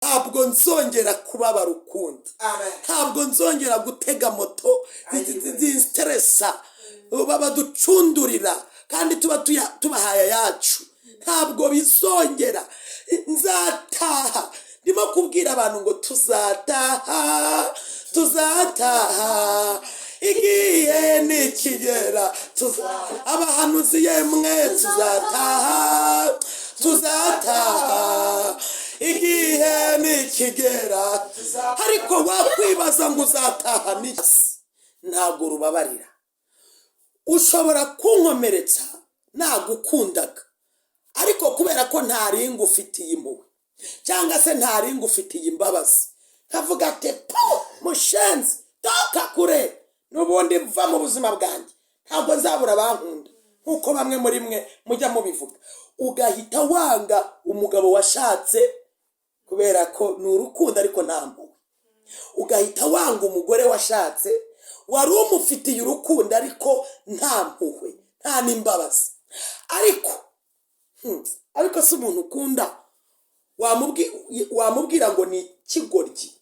ntabwo nzongera kubabara ukundi, ntabwo nzongera gutega moto zinsteresa baducundurira kandi tubahaye yacu, ntabwo bizongera. Nzataha, ndimo kubwira abantu ngo tuzataha igihe nikigera, abahanuzi yemwe tuzataha igihe nikigera. Ariko wakwibaza ngo uzataha n'iki? Ntabwo rubabarira. Ushobora kunkomeretsa nagukundaga, ariko kubera ko ntari ngufitiye impuhwe cyangwa se ntari ngufitiye imbabazi, kavuga ati mushenzi toka kure, n'ubundi mva mu buzima bwanjye, ntabwo nzabura bankunda, nkuko bamwe muri mwe mujya mubivuga. Ugahita wanga umugabo washatse kubera ko ni urukundo ariko nta mpuhwe. Ugahita wanga umugore washatse wari umufitiye urukundo ariko nta mpuhwe nta n'imbabazi. Ariko si umuntu ukunda wamubwira ngo ni ikigoryi.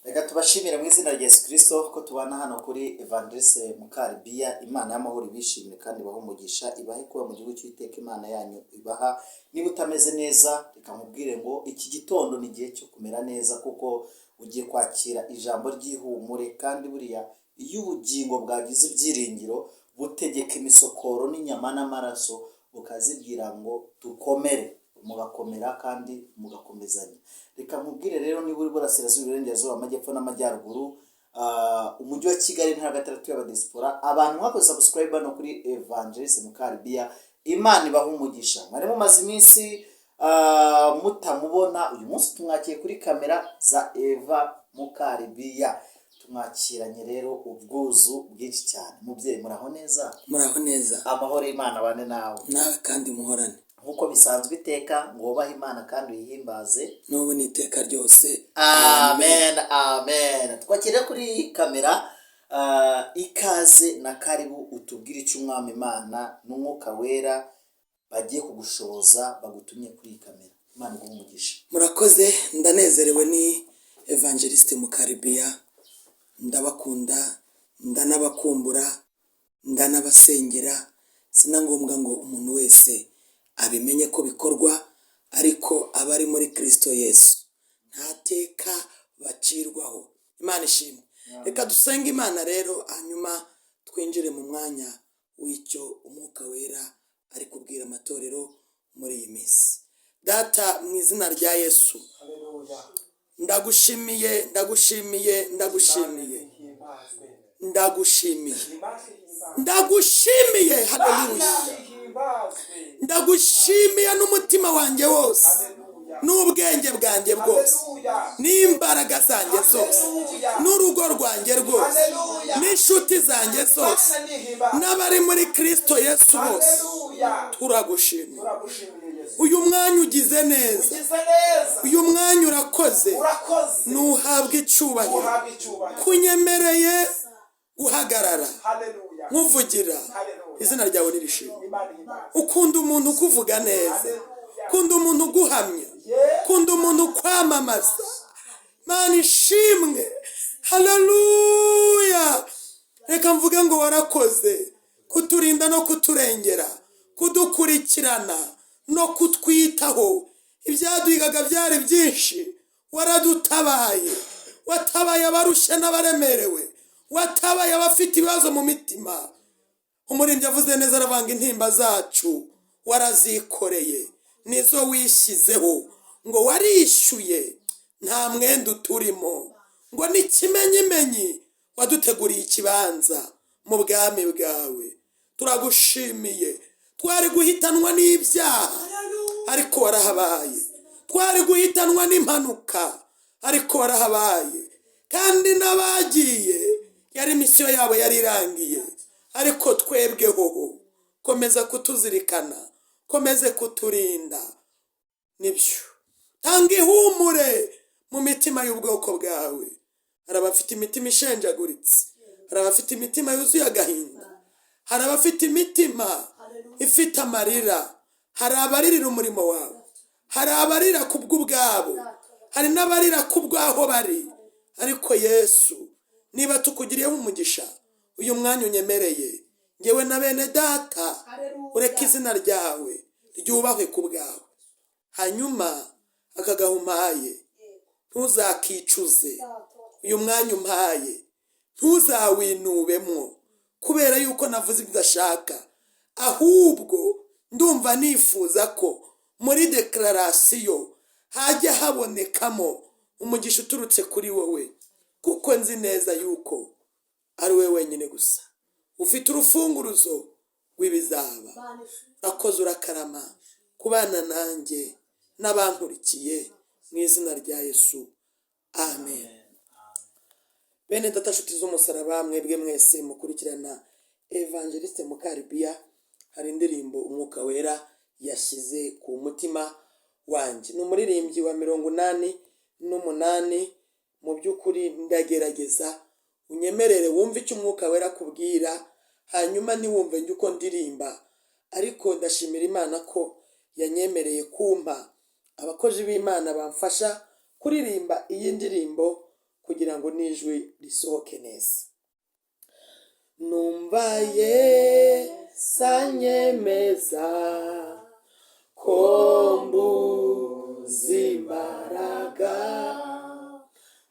Reka tubashimire mu izina rya Yesu Kristo ko tubana hano kuri Evangeliste Mukalibiya. Imana y'amahoro ibishimire kandi ibahe umugisha, ibahe kuba mu gihugu cy'Uwiteka Imana yanyu ibaha. Niba utameze neza reka nkubwire ngo iki gitondo ni igihe cyo kumera neza, kuko ugiye kwakira ijambo ry'ihumure. Kandi buriya iyo ubugingo bwagize ibyiringiro butegeka imisokoro n'inyama n'amaraso bukazibwira ngo dukomere, mugakomera kandi mugakomezanya. Reka nkubwire rero, niba uri burasirazuba, iburengerazuba, amajyepfo n'amajyaruguru, umujyi wa Kigali ntara gatandatu y'abadiaspora, abantu mwakoze subscribe no kuri Evangeliste Mukalibiya, Imana ibahe umugisha. Mwari mumaze iminsi mutamubona, uyu munsi tumwakiye kuri kamera za Eva Mukalibiya. Tumwakiranye rero ubwuzu bwinshi cyane. Mubyeyi muraho neza? Muraho neza. Amahoro y'Imana bane nawe. Nawe kandi muhorane. Nkuko bisanzwe iteka ngo wubahe Imana kandi uyihimbaze n'ubu n'iteka ryose. Amen, amen. Twakire kuri kamera, ikaze na karibu utubwire icyo Umwami Imana n'Umwuka Wera bagiye kugushoboza bagutumye kuri kamera. Imana iguhe umugisha. Murakoze, ndanezerewe ni Evangeliste Mukalibiya. Ndabakunda, ndanabakumbura, ndanabasengera. Sina ngombwa ngo umuntu wese abimenye ko bikorwa, ariko abari muri Kristo Yesu nta teka bacirwaho. Imana ishimwe. Reka dusenge Imana rero, hanyuma twinjire mu mwanya w'icyo Umwuka Wera ari kubwira amatorero muri iyi minsi. Data, mu izina rya Yesu, ndagushimiye ndagushimiye haleluya. Ndagushimiye n'umutima wanjye wose, n'ubwenge bwanjye bwose, n'imbaraga zanjye zose, n'urugo rwanjye rwose, n'inshuti zanjye zose, n'abari muri Kristo Yesu bose. Turagushimiye. Uyu mwanya ugize neza, uyu mwanya urakoze, nuhabwe icyubahiro. Kunyemereye guhagarara nkuvugira, izina ryawe nirishimwe. Ukunda umuntu ukuvuga neza, ukunda umuntu uguhamya, ukunda umuntu ukwamamaza. Mana ishimwe, haleluya. Reka mvuge ngo warakoze kuturinda no kuturengera, kudukurikirana no kutwitaho. Ibyaduhigaga byari byinshi, waradutabaye. Watabaye abarushye n'abaremerewe, watabaye abafite ibibazo mu mitima. Umuririmbyi avuze neza aravanga intimba zacu warazikoreye, nizo wishyizeho, ngo warishyuye nta mwenda uturimo, ngo n'ikimenyimenyi waduteguriye ikibanza mu bwami bwawe. Turagushimiye. Twari guhitanwa n'ibyaha ariko warahabaye, twari guhitanwa n'impanuka ariko warahabaye, kandi n'abagiye yari misiyo yabo yari irangiye, ariko twebweho komeza kutuzirikana, komeze kuturinda. Nibyo tanga ihumure mu mitima y'ubwoko bwawe. Hari abafite imitima ishenjaguritse, hari abafite imitima yuzuye agahinda, hari abafite imitima ifite amarira, hari abaririra umurimo wawe, hari abarira kubw'ubwabo, hari n'abarira ku bwaho bari, ariko Yesu niba tukugiriyeho umugisha uyu mwanya unyemereye ngewe na bene data ureke izina ryawe ryubahwe ku bwawe, hanyuma aka gahumaye ntuzakicuze, uyu mwanya umpaye ntuzawinubemwo kubera yuko navuze ibyo udashaka, ahubwo ndumva nifuza ko muri deklarasiyo hajya habonekamo umugisha uturutse kuri wowe, kuko nzi neza yuko ari we wenyine gusa ufite urufunguruzo rw'ibizaba. Urakoze urakarama kubana nanjye n'abankurikiye mu izina rya Yesu, amen. Bene data nshuti z'umusaraba, mwebwe mwese mukurikirana Evangeliste Mukalibiya, hari indirimbo umwuka wera yashyize ku mutima wanjye. Ni umuririmbyi wa 88. Mu by'ukuri ndagerageza unyemerere wumve icyo umwuka wera akubwira, hanyuma niwumve njye uko ndirimba, ariko ndashimira Imana ko yanyemereye kumpa abakozi b'Imana bamfasha kuririmba iyi ndirimbo kugira ngo n'ijwi risohoke neza. Numva Yesu anyemeza ko mbuze imbaraga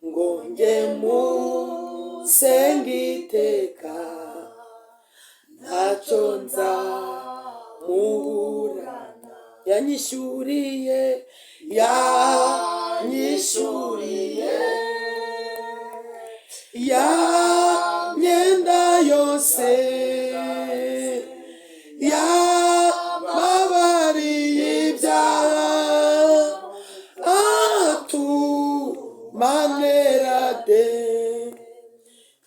ngo njye musenga iteka, ntacyo nzamuburana. Yanyishyuriye ya myenda yose, yababariye ibyaha, atumanera de.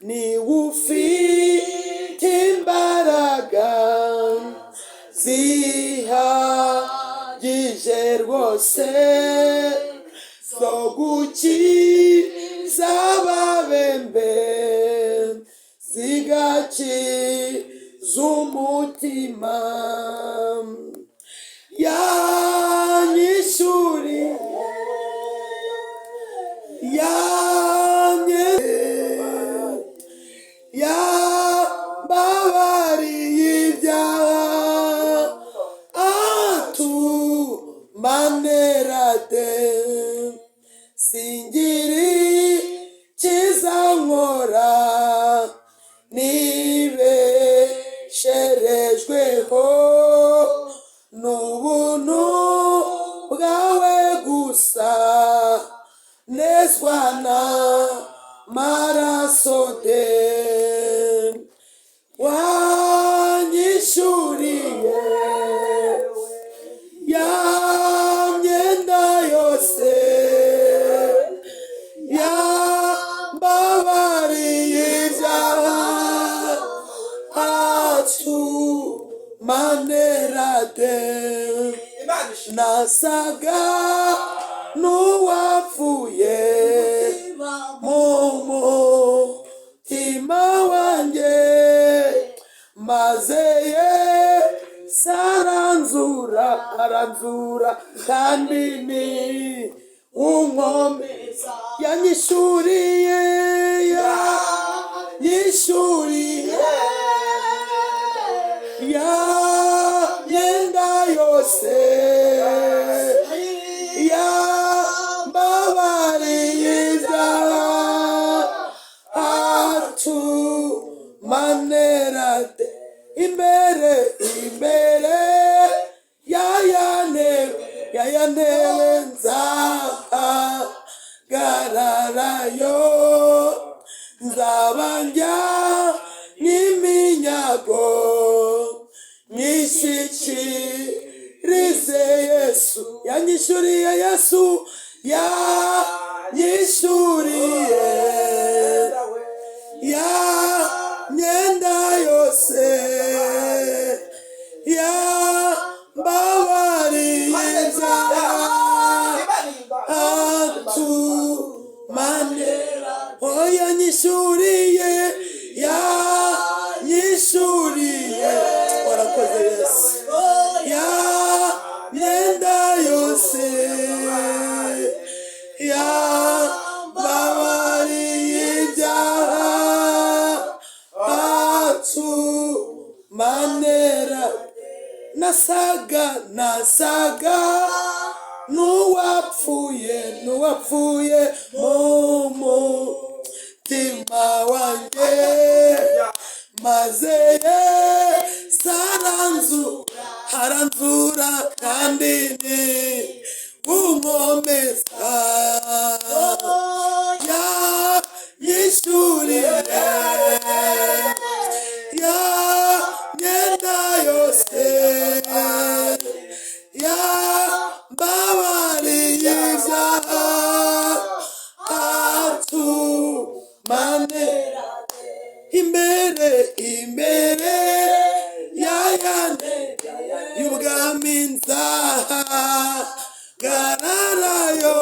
Niwe ufite imbaraga zihagije rwose zo gukiza ababembe, zigakiza umutima. Yanyishyuriye yambabariye ibyaha, atumanera de. Singiri kiza nkora nibesherejweho n'ubuntu bwawe gusa, nezwa n'amaraso de. Wanyishyuriye ya myenda yose, yambabariye ibyaha, atumanera de. Nasaga n'uwapfuye mu mutima wanjye, maze Yesu aranzura kandi ni unkomeza. Yanyishyuriye ya myenda yose, yambabariye ibyaha, atumanera de. Imbere ya ntebe nzahagararayo, nzaba njya nk'iminyago nyishyikirize Yesu. Yanyishyuriye Yesu, yanyishyuriye ya myenda yose, yambabariye ibyaha, atumanera. Yanyishyuriye warakoze Yesu, ya myenda yose, yambabariye ibyaha atumanera nasaga n'uwapfuye mu mutima wanjye maze haranzura kandi ni unkomeza yanyishyuriye ya myenda yose yambabariye ibyaha atumanera imbere y'ayandi y'ubwami nzahagararayo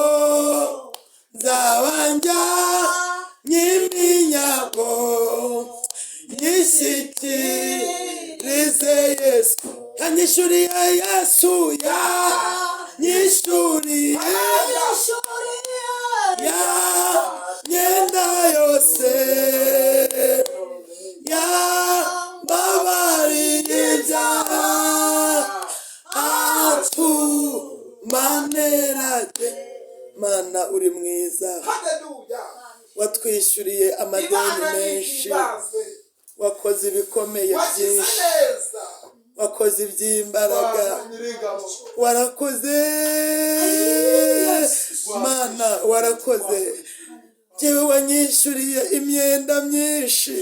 nzabanja nyiminyago nyishyikirize Yesu yanyishyuriye Yesu yanyishyuriye ya myenda yose yambabariye ibyaha atumanera Mana uri mwiza watwishyuriye amadeni menshi wakoze ibikomeye byinshi wakoze iby'imbaraga warakoze Mana warakoze njyewe wanyishyuriye imyenda myinshi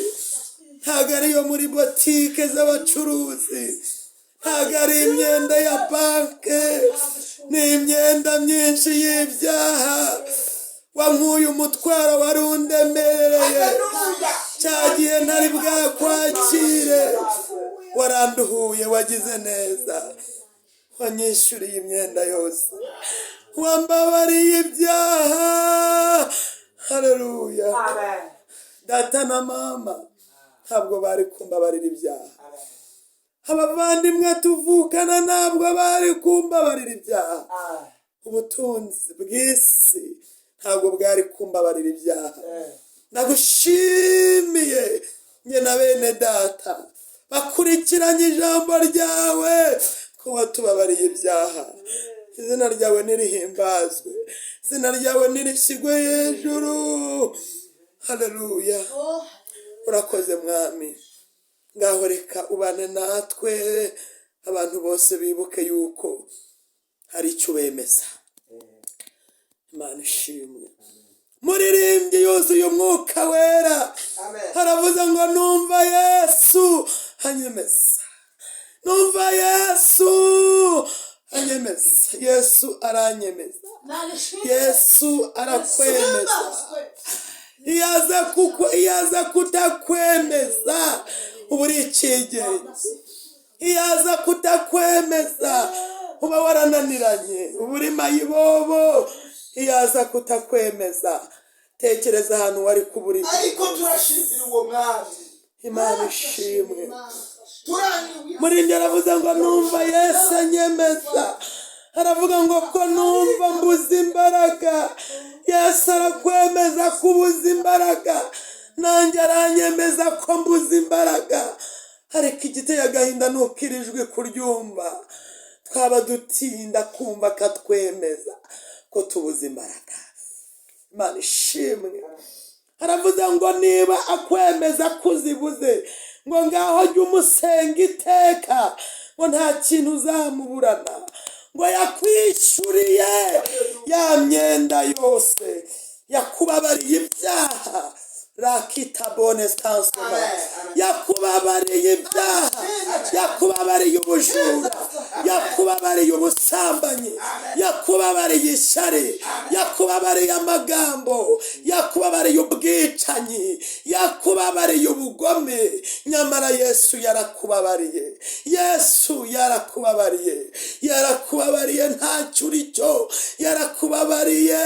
ntabwo ari iyo muri botike z'abacuruzi ntabwo ari imyenda ya banke ni imyenda myinshi y'ibyaha wankuye umutwaro wari undemereye cya gihe ntari bwakwakire waranduhuye wagize neza wanyishyuriye imyenda yose wambabariye ibyaha haleluya data na mama ntabwo bari kumbabarira ibyaha abavandimwe tuvukana ntabwo bari kumbabarira ibyaha ubutunzi bw'isi ntabwo bwari kumbabarira ibyaha nagushimiye njye na bene data bakurikiranye ijambo ryawe ko watubabariye ibyaha izina ryawe nirihimbazwe izina ryawe nirishyirwe hejuru haleluya urakoze mwami ngaho reka ubane natwe abantu bose bibuke yuko hari icyo ubemeza Imana ishimwe muririmbyi yuzuye umwuka wera haravuze ngo numva Yesu anyemeza numva Yesu anyemeza Yesu aranyemeza Yesu arakwemeza iyaza kutakwemeza uba uri icyigenge iyaza kutakwemeza uba warananiranye uba uri mayibobo iyaza kutakwemeza tekereza ahantu wari kuburira ariko turashimira uwo mwami Imana ishimwe muri njye aravuze ngo numva Yesu anyemeza aravuga ngo ko numva mbuze imbaraga Yesu arakwemeza kubuza imbaraga nanjye aranyemeza ko mbuze imbaraga ariko igiteye agahinda nuko iri jwi kuryumva twaba dutinda kumva akatwemeza ko tubuze imbaraga Imana ishimwe haravuze ngo niba akwemeza kuzibuze ngo ngaho jya umusenga iteka ngo nta kintu uzamuburana ngo yakwishyuriye ya myenda yose yakubabariye ibyaha rakita bonestansoma yakubabariye ibyaha yakubabariye ubujura yakubabariye ubusambanyi yakubabariye ishyari yakubabariye amagambo yakubabariye ubwicanyi yakubabariye ubugome nyamara Yesu yarakubabariye Yesu yarakubabariye yarakubabariye ntacyo uri cyo yarakubabariye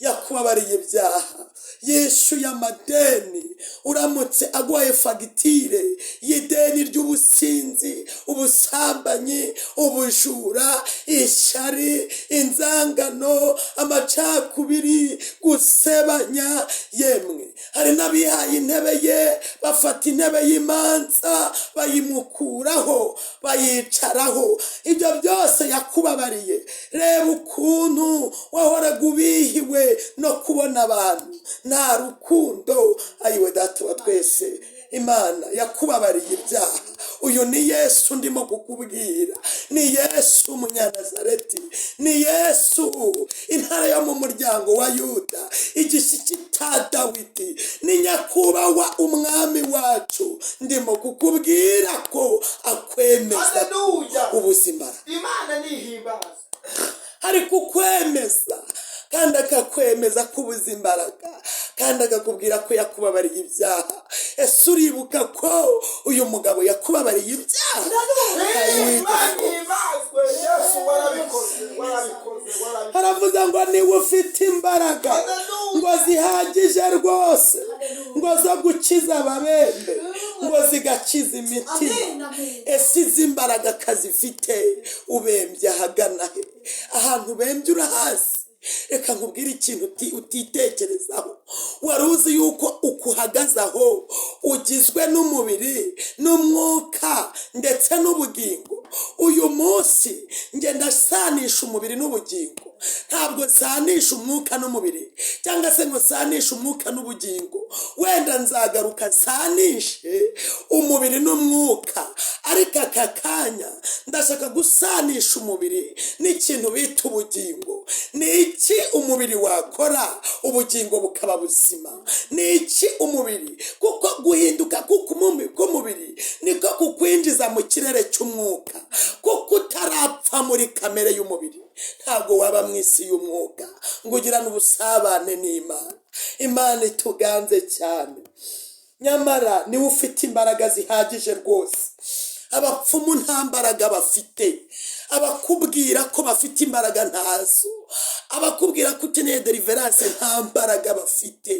yakubabariye ibyaha yishuye amadeni uramutse agwaye fagitire y'ideni ry'ubusinzi, ubusambanyi, ubujura, ishyari, inzangano, amacakubiri, gusebanya, yemwe hari n'abihaye intebe ye bafata intebe y'imanza bayimukuraho bayicaraho. Ibyo byose yakubabariye. Reba ukuntu wahoraga ubihiwe no kubona abantu, nta rukundo. Ayiwe data wa twese, Imana yakubabariye ibyaha. Uyu ni Yesu ndimo kukubwira, ni Yesu Umunyanazareti, ni Yesu intara yo mu muryango wa Yuda, igishyitsi cya Dawidi, ni nyakubahwa umwami wacu. Ndimo kukubwira ko akwemeza ubuzima. Imana nihimbaza, ari kukwemeza kandi akakwemeza kubuza imbaraga, kandi akakubwira ko yakubabariye ibyaha. Ese uribuka ko uyu mugabo yakubabariye ibyaha? Haravuze ngo niwe ufite imbaraga ngo zihagije rwose, ngo zo gukiza ababembe, ngo zigakiza imitima. Ese izi mbaraga kazifite ubembye ahagana he? Ahantu ubembye urahazi? Reka nkubwire ikintu utitekerezaho. Wari uzi yuko ukuhagaze aho ugizwe n'umubiri n'umwuka ndetse n'ubugingo? Uyu munsi nge ndasanisha umubiri n'ubugingo, ntabwo sanisha umwuka n'umubiri, cyangwa se ngo sanisha umwuka n'ubugingo. Wenda nzagaruka sanishe umubiri n'umwuka, ariko aka kanya ndashaka gusanisha umubiri n'ikintu bita ubugingo. Ni iki umubiri wakora ubugingo bukaba buzima? Ni iki umubiri? Kuko guhinduka k'umubiri niko kukwinjiza mu kirere cy'umwuka. Kuko utarapfa muri kamere y'umubiri, ntabwo waba mu isi y'umwuka ngo ugirane ubusabane n'Imana. Imana ituganze cyane, nyamara niwe ufite imbaraga zihagije rwose. Abapfumu nta mbaraga bafite. Abakubwira ko bafite imbaraga ntazo, abakubwira ko ukeneye deliverance nta mbaraga bafite.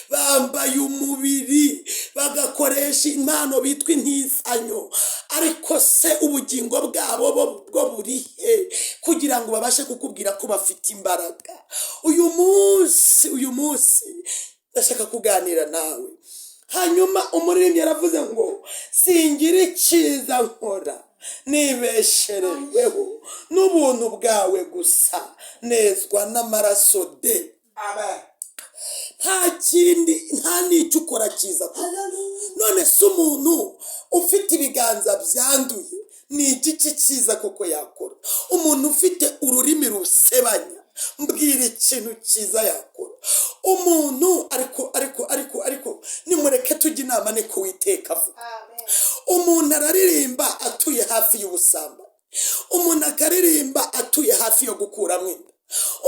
Bambaye umubiri bagakoresha impano bitwa intizanyo, ariko se ubugingo bwabo bwo burihe kugira ngo babashe kukubwira ko bafite imbaraga? Uyu munsi ndashaka kuganira nawe. Hanyuma umuririmbyi yaravuze ngo singira icyiza nkora, nibesherejweho n'ubuntu bwawe gusa, nezwa n'amaraso de. amen. Nta kindi, nta n'icyo ukora cyiza. None se umuntu ufite ibiganza byanduye ni igiki cyiza koko yakora? Umuntu ufite ururimi rusebanya, mbwira ikintu cyiza yakora. Umuntu ariko nimureke tujye inama niko Uwiteka avuga. Umuntu araririmba atuye hafi y'ubusambanyi, umuntu akaririmba atuye hafi yo gukuramo inda,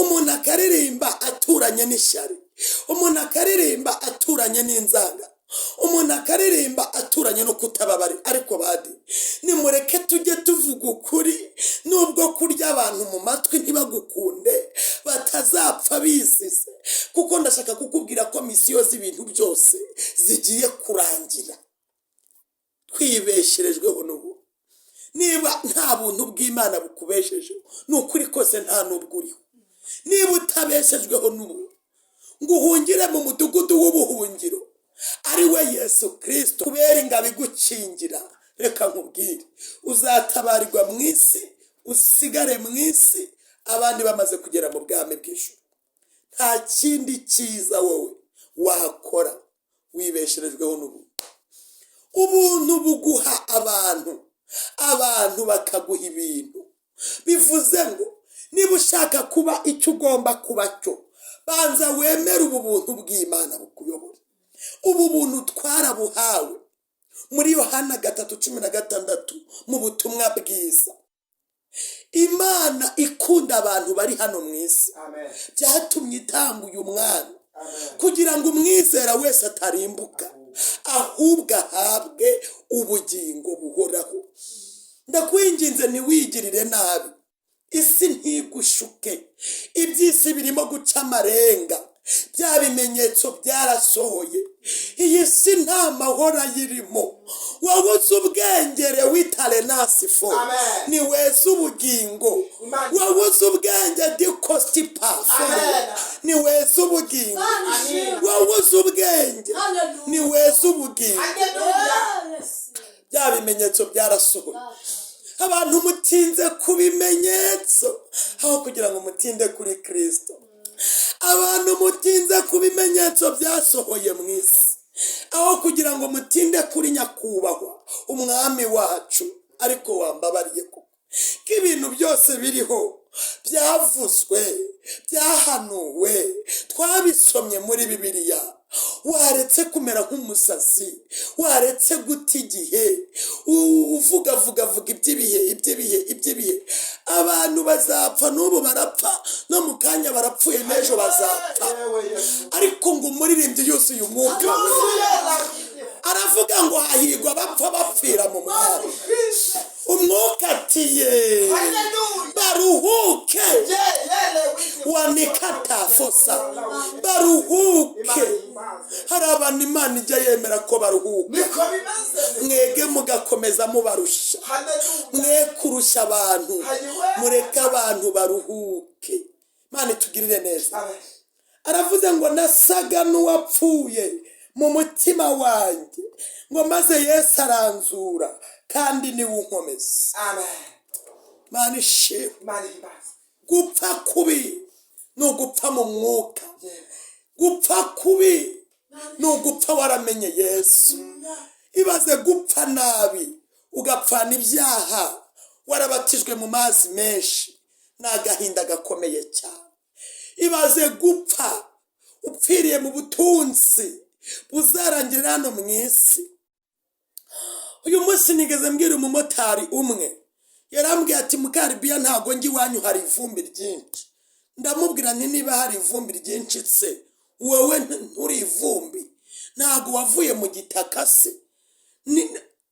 umuntu akaririmba aturanye n'ishyari, umuntu akaririmba aturanye n'inzanga, umuntu akaririmba aturanye no kutababarira. Ariko badi, nimureke tujye tuvuga ukuri, nubwo kurya abantu mu matwi ntibagukunde batazapfa bizize. Kuko ndashaka kukubwira ko misiyo z'ibintu byose zigiye kurangira. Twibesherejweho n'ubu. Niba nta buntu bw'Imana bukubeshejeho, ni ukuri kose nta n'ubwo uriho. Niba utabeshejweho n'ubu, ngo uhungire mu mudugudu w'ubuhungiro ari we Yesu Kristo, kubera ingabo igukingira, reka nkubwire, uzatabarirwa mu isi, usigare mu isi, abandi bamaze kugera mu bwami bw'ijuru. Nta kindi cyiza wowe wakora wibesherejweho n'ubu. Ubuntu buguha abantu bakaguha ibintu. Bivuze ngo niba ushaka kuba icyo ugomba kuba cyo, banza wemere ubu buntu bw'Imana bukuyobora. Ubu buntu twarabuhawe muri Yohana 3:16 mu butumwa bwiza. Imana ikunda abantu bari hano mu isi, byatumye itanga uyu mwana kugira ngo umwizera wese atarimbuka, ahubwo ahabwe ubugingo buhoraho. Ndakwinginze ntiwigirire nabi, isi ntigushuke. Iby'isi birimo guca amarenga, bya bimenyetso byarasohoye. Iyi si nta mahoro ayirimo. Wabuze ubwengere witarenasi fo ni weza ubugingo. Wabuze ubwenge dikostipafu ni weza ubugingo. Wabuze ubwenge ni weza ubugingo. Bya bimenyetso byarasohoye. Abantu mutinze ku bimenyetso aho kugira ngo mutinde kuri Kristo. Abantu mutinze ku bimenyetso byasohoye mu isi aho kugira ngo mutinde kuri nyakubahwa umwami wacu. Ariko wambabariye ko ibintu byose biriho byavuzwe byahanuwe twabisomye muri Bibiliya. Waretse kumera nk'umusazi, waretse guta igihe uvuga iby'ibihe. Abantu bazapfa, n'ubu barapfa, no mu kanya barapfuye, n'ejo bazapfa. Ariko ngo umuririmbyi yose uyu mwuka aravuga ngo hahirwa bapfa bapfira mu mwami. Umwuka atiye baruhuke wanikata fosa baruhuke. Hari abantu Imana ijya yemera ko baruhuka. Mwege mugakomeza mubarusha, mwe kurusha abantu, mureke abantu baruhuke. Imana itugirire neza. Aravuze ngo nasaga n'uwapfuye mu mutima wanjye, ngo maze Yesu aranzura kandi niwe unkomeza. Imana ishimwe. Gupfa kubi ni ugupfa mu mwuka. Gupfa kubi ni ugupfa waramenye Yesu. Ibaze gupfa nabi ugapfana ibyaha warabatijwe mu mazi menshi, ni agahinda gakomeye cyane. Ibaze gupfa upfiriye mu butunzi buzarangirira hano mu isi. Uyu munsi nigeze mbwira umumotari umwe, yarambwiye ati Mukalibiya ntago njye iwanyu hari ivumbi ryinshi. Ndamubwira nti niba hari ivumbi ryinshi se wowe nturi ivumbi, ntago wavuye mu gitaka se?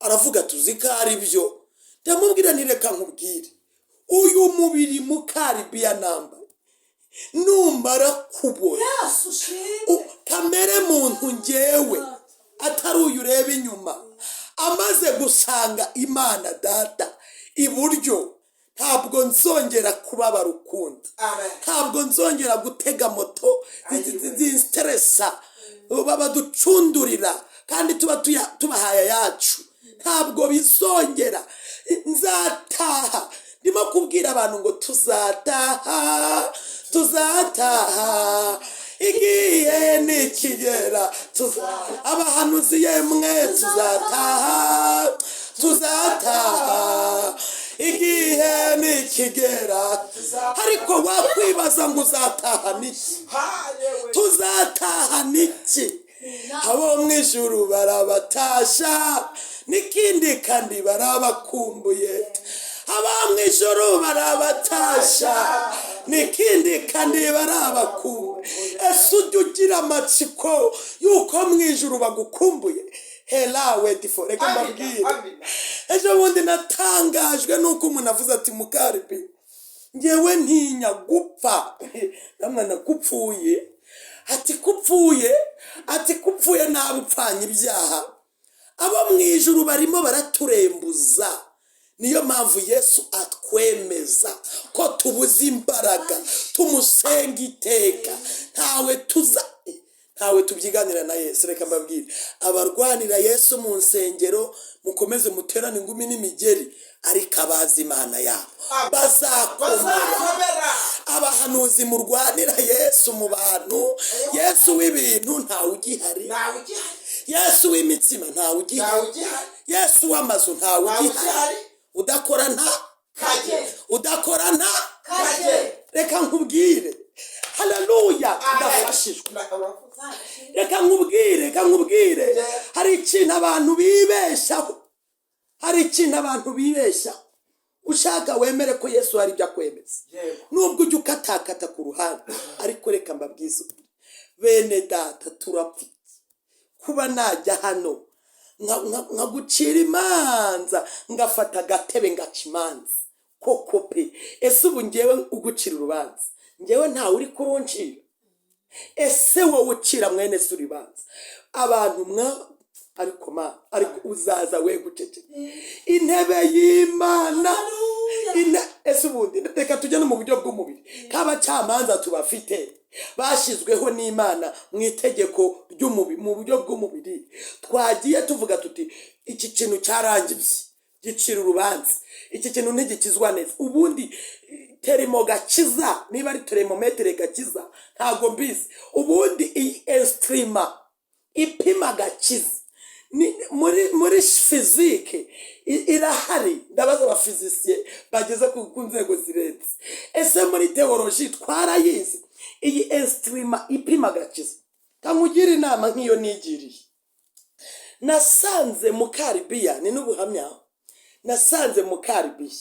Aravuga tuzi ko ari byo. Ndamubwira nti reka nkubwire, uyu mubiri Mukalibiya nambaye numara kubona kamere muntu njyewe atari uyu ureba inyuma, amaze gusanga Imana Data iburyo, ntabwo nzongera kubabara ukundi. Ntabwo nzongera gutega moto zinstressa babaducundurira kandi tubahaye yacu. Ntabwo bizongera. Nzataha. Ndimo kubwira abantu ngo tuzataha. Igihe nikigera abahanuzi yemwe tuzataha. Igihe nikigera. Ariko wakwibaza ngo uzataha niki? Tuzataha niki? Abo mu ijuru barabatasha, n'ikindi kandi barabakumbuye. Abo mu ijuru barabatasha, n'ikindi kandi barabakumbuye. Ese ujya ugira amatsiko yuko mu ijuru bagukumbuye? Helawe difo. Reka mbabwire, ejo bundi natangajwe nuko umuntu avuze ati Mukalibiya ngewe ntinya gupfa. Namwana kupfuye. Ati kupfuye nabupfanye ibyaha. Abo mu ijuru barimo baraturembuza. Niyo mpamvu Yesu atwemeza ko tubuze imbaraga tumusenga iteka. Ntawe tubyiganira na Yesu. Reka mbabwire, abarwanira Yesu mu nsengero mukomeze muterane ingumi n'imigeri, ariko abazi Imana yabo bazakomera. Abahanuzi murwanira Yesu mu bantu, Yesu w'ibintu ntawe ugihari. Yesu w'imitsima ntawe ugihari. Yesu w'amazu ntawe ugihari. Udakora nta kaje. Reka nkubwire, haleluya, ndafashijwe. Reka nkubwire, hari ikintu abantu bibeshaho. Ushaka wemere ko Yesu hari ibyo akwemeza, nubwo ujya ukatakata ku ruhande. Ariko reka mbabwize ukuri, bene data turapfitse. Kuba najya hano nkagucira imanza, ngafata agatebe ngaca imanza koko pe. Ese ubu ngewe ugucira urubanza, ngewe ntawe uri kuruncira? ese wowe ucira mwene se urubanza abantu ariko uzaza we guceceka intebe y'Imana ese ubundi reka tujye no mu buryo bw'umubiri k'abacamanza tubafite bashyizweho n'Imana mu itegeko ry'umubiri mu buryo bw'umubiri twagiye tuvuga tuti iki kintu cyarangiye gicira urubanza iki kintu ntigikizwa neza ubundi terimo gakiza niba ari termometre gakiza ntago mbizi ubundi iyi instrument ipima gakiza muri physique irahari ndabaza aba physicien bageze ku nzego zirenze ese muri theology twarayize iyi instrument ipima gakiza kamugira inama nk'iyo nigiriye nasanze Mukalibiya ni n'ubuhamya nasanze Mukalibiya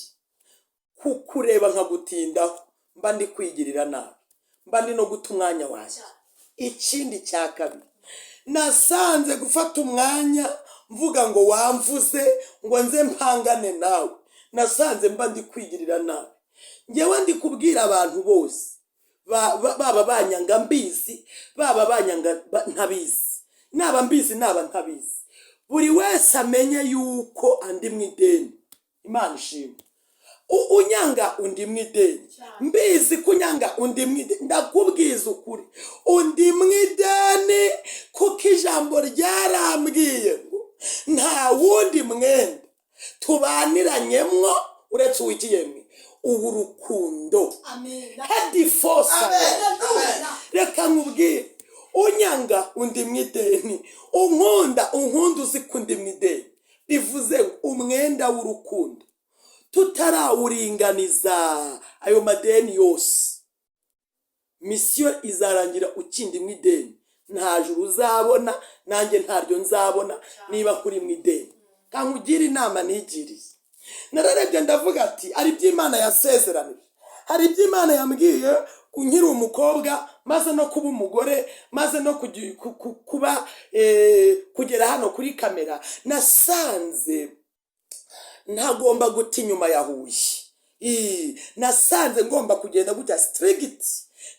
kureba nkagutindaho mba ndi kwigirira nabi mba ndi no guta umwanya wanjye ikindi cya kabiri nasanze gufata umwanya mvuga ngo wamvuze ngo nze mpangane nawe nasanze mba ndi kwigirira nabi ngewe ndi kubwira abantu bose baba banyanga mbizi baba banyanga ntabizi naba mbizi naba ntabizi buri wese amenye yuko andi mwideni Imana ishimwe unyanga undi mwideni mbizi kunyanga undi mwideni ndakubwiza ukuri undi mwideni kuko ijambo ryarambwiye ngo nta wundi mwenda tubaniranyemwo uretse uwikiyemwe ubu rukundo hadi fosa reka nkubwire unyanga undi mwideni unkunda uzi kundi mwideni bivuze umwenda w'urukundo tutarawuringaniza ayo madeni yose misiyo izarangira ukindi mwideni nta juru uzabona nanjye ntaryo nzabona niba kuri mwideni kankugira inama nigiriye nararebye ndavuga ati ari by'Imana yasezeranije hari by'Imana yambwiye kunkira umukobwa maze no kuba umugore maze no kuba kugera hano kuri kamera nasanze ntagomba guta inyuma ya Huye nasanze ngomba kugenda gutya strict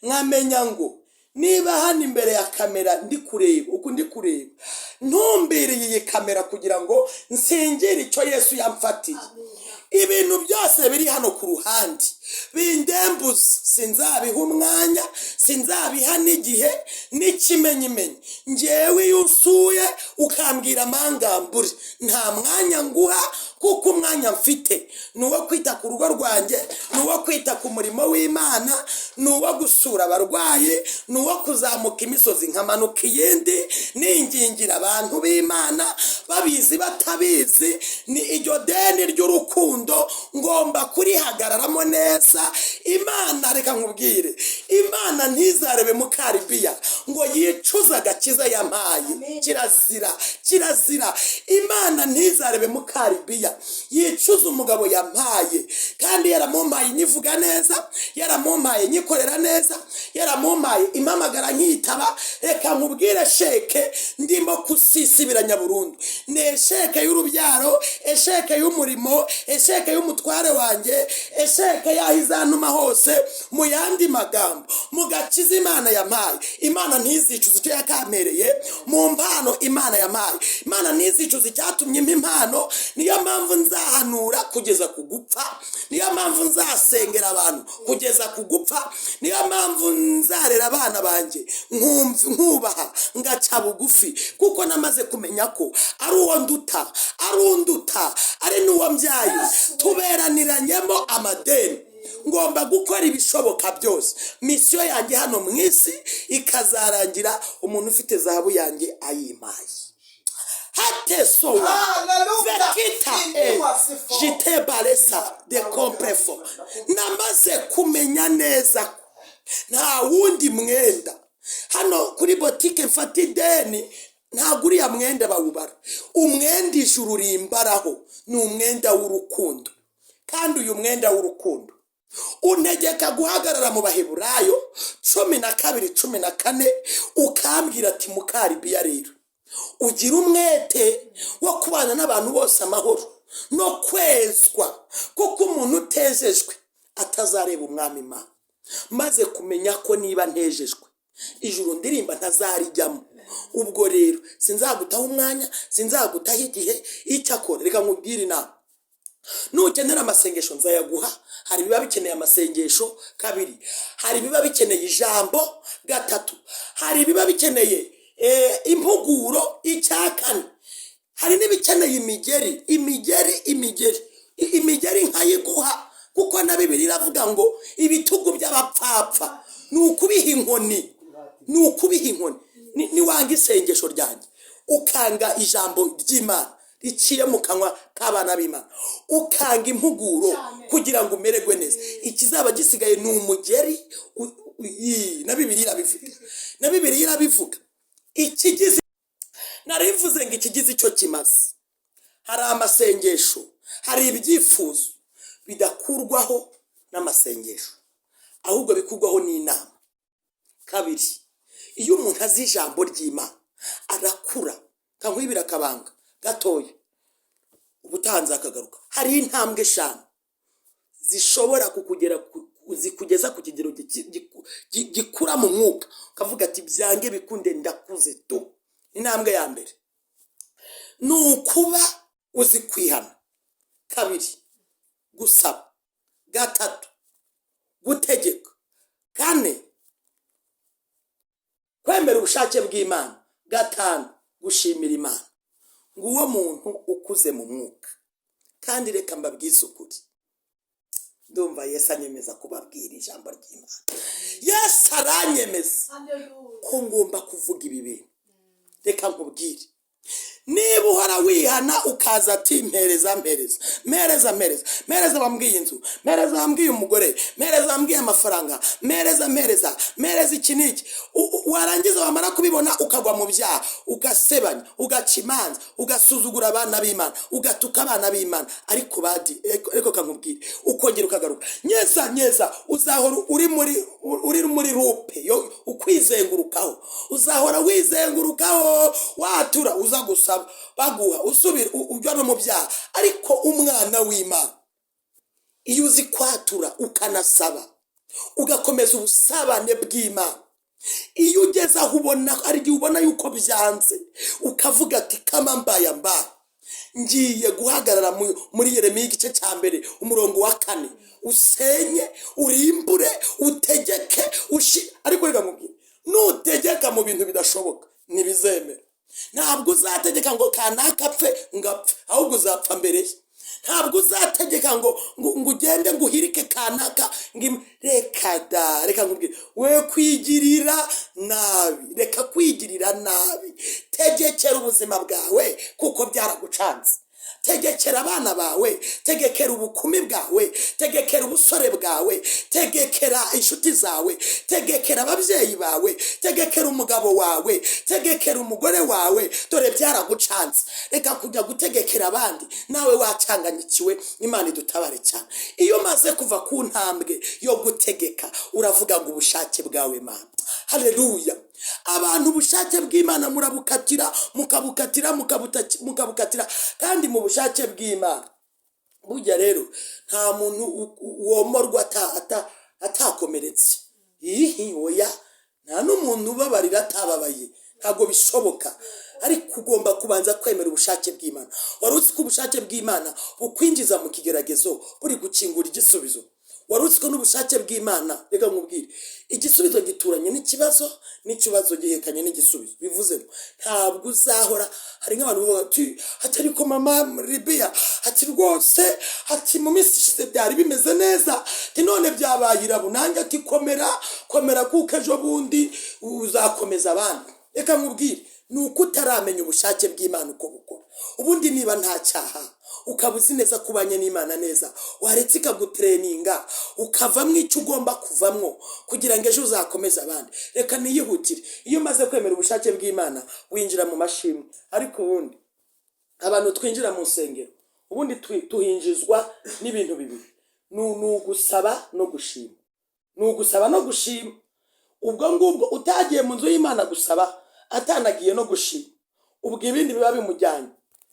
nkamenya ngo niba hano imbere ya kamera ndi kureba uko ndi kureba ntumbiriye iyi kamera kugira ngo nsengere icyo Yesu yamfatiye ibintu byose biri hano ku ruhande bindembuza sinzabiha umwanya sinzabiha n'igihe n'ikimenyimenyi ngewe yusuye ukambwira amangambure nta mwanya nguha kuko umwanya mfite nuwo kwita ku rugo rwanjye nuwo kwita ku murimo w'Imana nuwo gusura abarwayi nuwo kuzamuka imisozi nkamanuka iyindi ningingira abantu b'Imana babizi batabizi ni iryo deni ry'urukundo ngomba kurihagararamo neza Imana reka nkubwire Imana ntizarebe Mukalibiya ngo yicuza agakiza yampaye kirazira Imana ntizarebe Mukalibiya yicuza umugabo yampaye kandi yaramumpaye nyivuga neza yaramumpaye nyikorera neza yaramumpaye impamagara nkitaba reka nkubwire sheke ndimo kusisibiranya burundu ne sheke y'urubyaro esheke y'umurimo esheke y'umutware wanjye esheke yahizanuma hose mu yandi magambo mugakiza Imana yampaye Imana ntizicuza icyo yakampereye mu mpano Imana yampaye Imana ntizicuza icyatumye impa impano niyo mpamvu nzahanura kugeza ku gupfa niyo mpamvu nzasengera abantu kugeza ku gupfa niyo mpamvu nzarera abana banjye nkubaha ngaca bugufi kuko namaze kumenya ko ari uwo nduta ari unduta ari n'uwo mbyaye tuberaniranyemo amadeni ngomba gukora ibishoboka byose misiyo yanjye hano mu isi ikazarangira umuntu ufite zahabu yanjye ayimaye hatesowa vekita jite baresa de komprefo namaze kumenya neza nta wundi mwenda hano kuri botike mfata ideni ntabwo uriya mwenda bawubara umwenda ijuru rimbaraho ni umwenda w'urukundo kandi uyu mwenda w'urukundo untegeka guhagarara mu Baheburayo 12:14 ukambwira ati Mukalibiya rero ugira umwete wo kubana n'abantu bose amahoro no kwezwa kuko umuntu utejejwe atazareba umwami Imana maze kumenya ko niba ntejejwe ijuru ndirimba ntazarijyamo. Ubwo rero sinzagutaho umwanya, sinzagutaho igihe. Icyakora reka nkubwire inama, nukenera amasengesho nzayaguha. Hari biba bikeneye amasengesho. Kabiri, hari biba bikeneye ijambo. Gatatu, hari biba bikeneye impuguro. Icya kane, hari n'ibikeneye imigeri nkayiguha, kuko na Bibiliya iravuga ngo ibitugu by'abapfapfa ni ukubiha inkoni. Niwanga isengesho ryanjye, ukanga ijambo ry'Imana riciye mu kanwa k'abana b'Imana, ukanga impuguro kugira ngo umererwe neza, ikizaba gisigaye ni umugeri. Na Bibiliya irabivuga. Ikigize, narivuze ngo ikigize icyo kimaze. Hari amasengesho, hari ibyifuzo bidakurwaho n'amasengesho, ahubwo bikurwaho n'inama. Kabiri, iyo umuntu azi ijambo ry'Imana arakura. Kankwibira akabanga gatoya, ubutanze akagaruka. Hari intambwe 5 zishobora zikugeza ku kigero gikura mu mwuka, ukavuga ati byange bikunde ndakuze tu. Intambwe ya mbere ni ukuba uzi kwihana. Kabiri, gusaba. Gatatu, gutegeka. Kane, kwemera ubushake bw'Imana. Gatanu, gushimira Imana. Nguwo muntu ukuze mu mwuka. Kandi reka mbabwize ukuri, ndumva Yesu anyemeza kubabwira ijambo ry'Imana. Yesu aranyemeza ko ngomba kuvuga ibi bintu. Reka nkubwire, niba uhora wihana ukaza ati mpereza bambwiye inzu, mpereza bambwiye umugore, mpereza bambwiye amafaranga, mpereza iki n'iki, warangiza wamara kubibona ukagwa mu byaha, ugasebanya, ugaca imanza, ugasuzugura abana b'Imana, ugatuka abana b'Imana. Ariko kankubwire, ukongera ukagaruka, nyeza uzahora uri muri rupe yo ukwizengurukaho. Uzahora wizengurukaho, watura, uza gusaba baguha, usubira ujya no mu byaha. Ariko umwana w'Imana, iyo uzi kwatura ukanasaba, ugakomeza ubusabane bw'Imana, iyo ugeze aho ubona, ari igihe ubona yuko byanze, ukavuga ati kama mbaya ngiye guhagarara muri Yeremiya igice cya 1 umurongo wa 4, usenye, urimbure, utegeke, ariko reka nkubwire, nutegeka mu bintu bidashoboka ntibizemera. Ntabwo uzategeka ngo kanaka apfe ngapfe, ahubwo uzapfa mbere. Ntabwo uzategeka ngo ugende ngo uhirike kanaka. Reka nkubwire, we kwigirira nabi, reka kwigirira nabi. Tegekera ubuzima bwawe kuko byaragucanze. Tegekera abana bawe, tegekera ubukumi bwawe, tegekera ubusore bwawe, tegekera inshuti zawe, tegekera ababyeyi bawe, tegekera umugabo wawe, tegekera umugore wawe. Dore byaragucanze. Reka kujya gutegekera abandi, nawe wacanganyikiwe. Imana idutabare cyane. Iyo maze kuva ku ntambwe yo gutegeka, uravuga ngo ubushake bwawe Mana. Haleluya. Abantu ubushake bw'Imana murabukatira, mukabukatira, kandi mu bushake bw'Imana burya rero nta muntu womorwa atakomeretse. Oya, nta n'umuntu ubabarira atababaye. Ntabwo bishoboka. Ariko ugomba kubanza kwemera ubushake bw'Imana. Wari uzi ko ubushake bw'Imana bukwinjiza mu kigeragezo buri gukingura igisubizo? Wari uzi ko n'ubushake bw'Imana, reka nkubwire, igisubizo gituranye n'ikibazo gihekanye n'igisubizo. Bivuze ngo ntabwo uzahora. Hari nk'abantu bavuga ati atari ko mama Mukalibiya, ati rwose, ati mu minsi ishize byari bimeze neza, ati none byabaye irabu. Nanjye ati komera kuko ejo bundi uzakomeza abandi. Reka nkubwire, ni uko utaramenya ubushake bw'Imana uko bukora. Ubundi niba nta cyaha, ukaba uzi neza kubanye n'Imana neza, waretse ikagutreninga ukavamwo icyo ugomba kuvamwo kugira ngo ejo uzakomeze abandi. Reka niyihutire, iyo umaze kwemera ubushake bw'Imana winjira mu mashimwe. Ariko ubundi abantu twinjira mu nsengero, ubundi tuhinjizwa n'ibintu bibiri: ni ugusaba no gushima. Ubwo ngubwo utagiye mu nzu y'Imana gusaba, atanagiye no gushima, ubwo ibindi biba bimujyanye.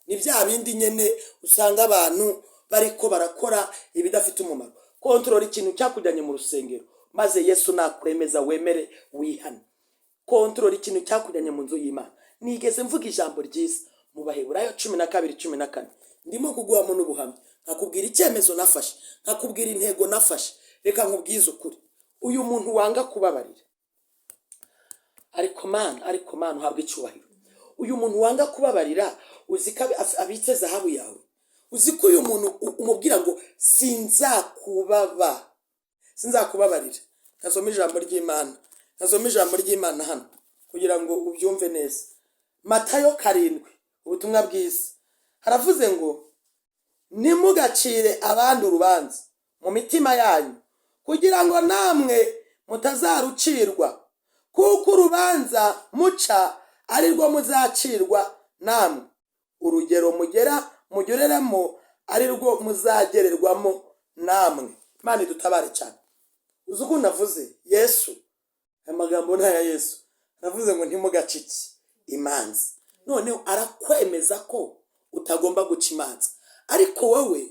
Ni bya bindi nyene usanga abantu bariko barakora ibidafite umumaro. Kontrola ikintu cyakujyanye mu rusengero, maze Yesu nakwemeza wemere wihane. kontrola ikintu cyakujyanye mu nzu y'Imana. Nigeze mvuga ijambo ryiza mu Baheburayo 12:14. Ndimo kuguhamo n'ubuhamya, nkakubwira icyemezo nafashe, nkakubwira intego nafashe. Reka nkubwize ukuri, uyu muntu wanga kubabarira, ariko man uhabwa icyubahiro. Uyu muntu wanga kubabarira, uzi ko abitse zahabu yawe. Uzi ko uyu muntu umubwira ngo sinzakubabarira. Nasoma ijambo ry'Imana hano kugira ngo ubyumve neza. Matayo 7, ubutumwa bwiza, haravuze ngo nimugacire abandi urubanza mu mitima yanyu, kugira ngo namwe mutazarucirwa, kuko urubanza muca ari rwo muzacirwa namwe, urugero mugereramo ari rwo muzagererwamo namwe. Imana idutabare cyane. Uzi uko navuze Yesu, amagambo n'aya Yesu navuze ngo ntimugacike imanza. Noneho arakwemeza ko utagomba guca imanza, ariko wowe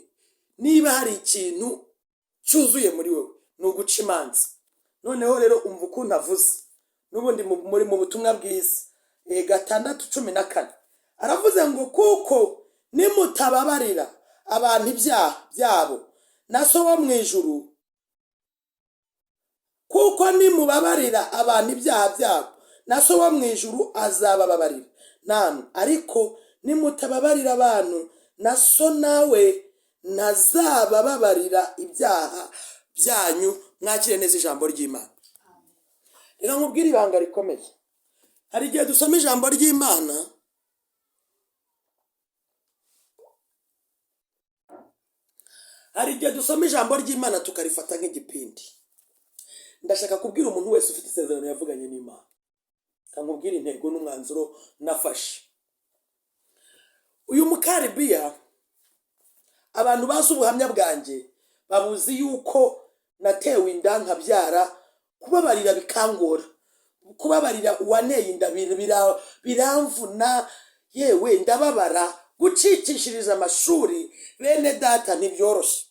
niba hari ikintu cyuzuye muri wowe ni uguca imanza. Noneho rero umva uko navuze, n'ubundi muri mu butumwa bwiza 6:14 aravuze ngo kuko nimutababarira abantu ibyaha byabo, na so wo mu ijuru, kuko nimubabarira abantu ibyaha byabo, na so wo mu ijuru azabababarira namwe, ariko nimutababarira abantu, na so nawe ntazabababarira ibyaha byanyu. Mwakire neza ijambo ry'Imana. Reka nkubwire ibanga rikomeye. Hari igihe dusoma ijambo ry'Imana tukarifata nk'igipindi. Ndashaka kubwira umuntu wese ufite isezerano yavuganye n'Imana, nkubwira intego n'umwanzuro nafashe. Uyu Mukalibiya, abantu bazi ubuhamya bwanjye babuzi yuko natewe inda nkabyara, kubabarira bikangora, kubabarira uwaneye inda biramvuna, yewe ndababara, gucikishiriza amashuri bene data ntibyoroshye.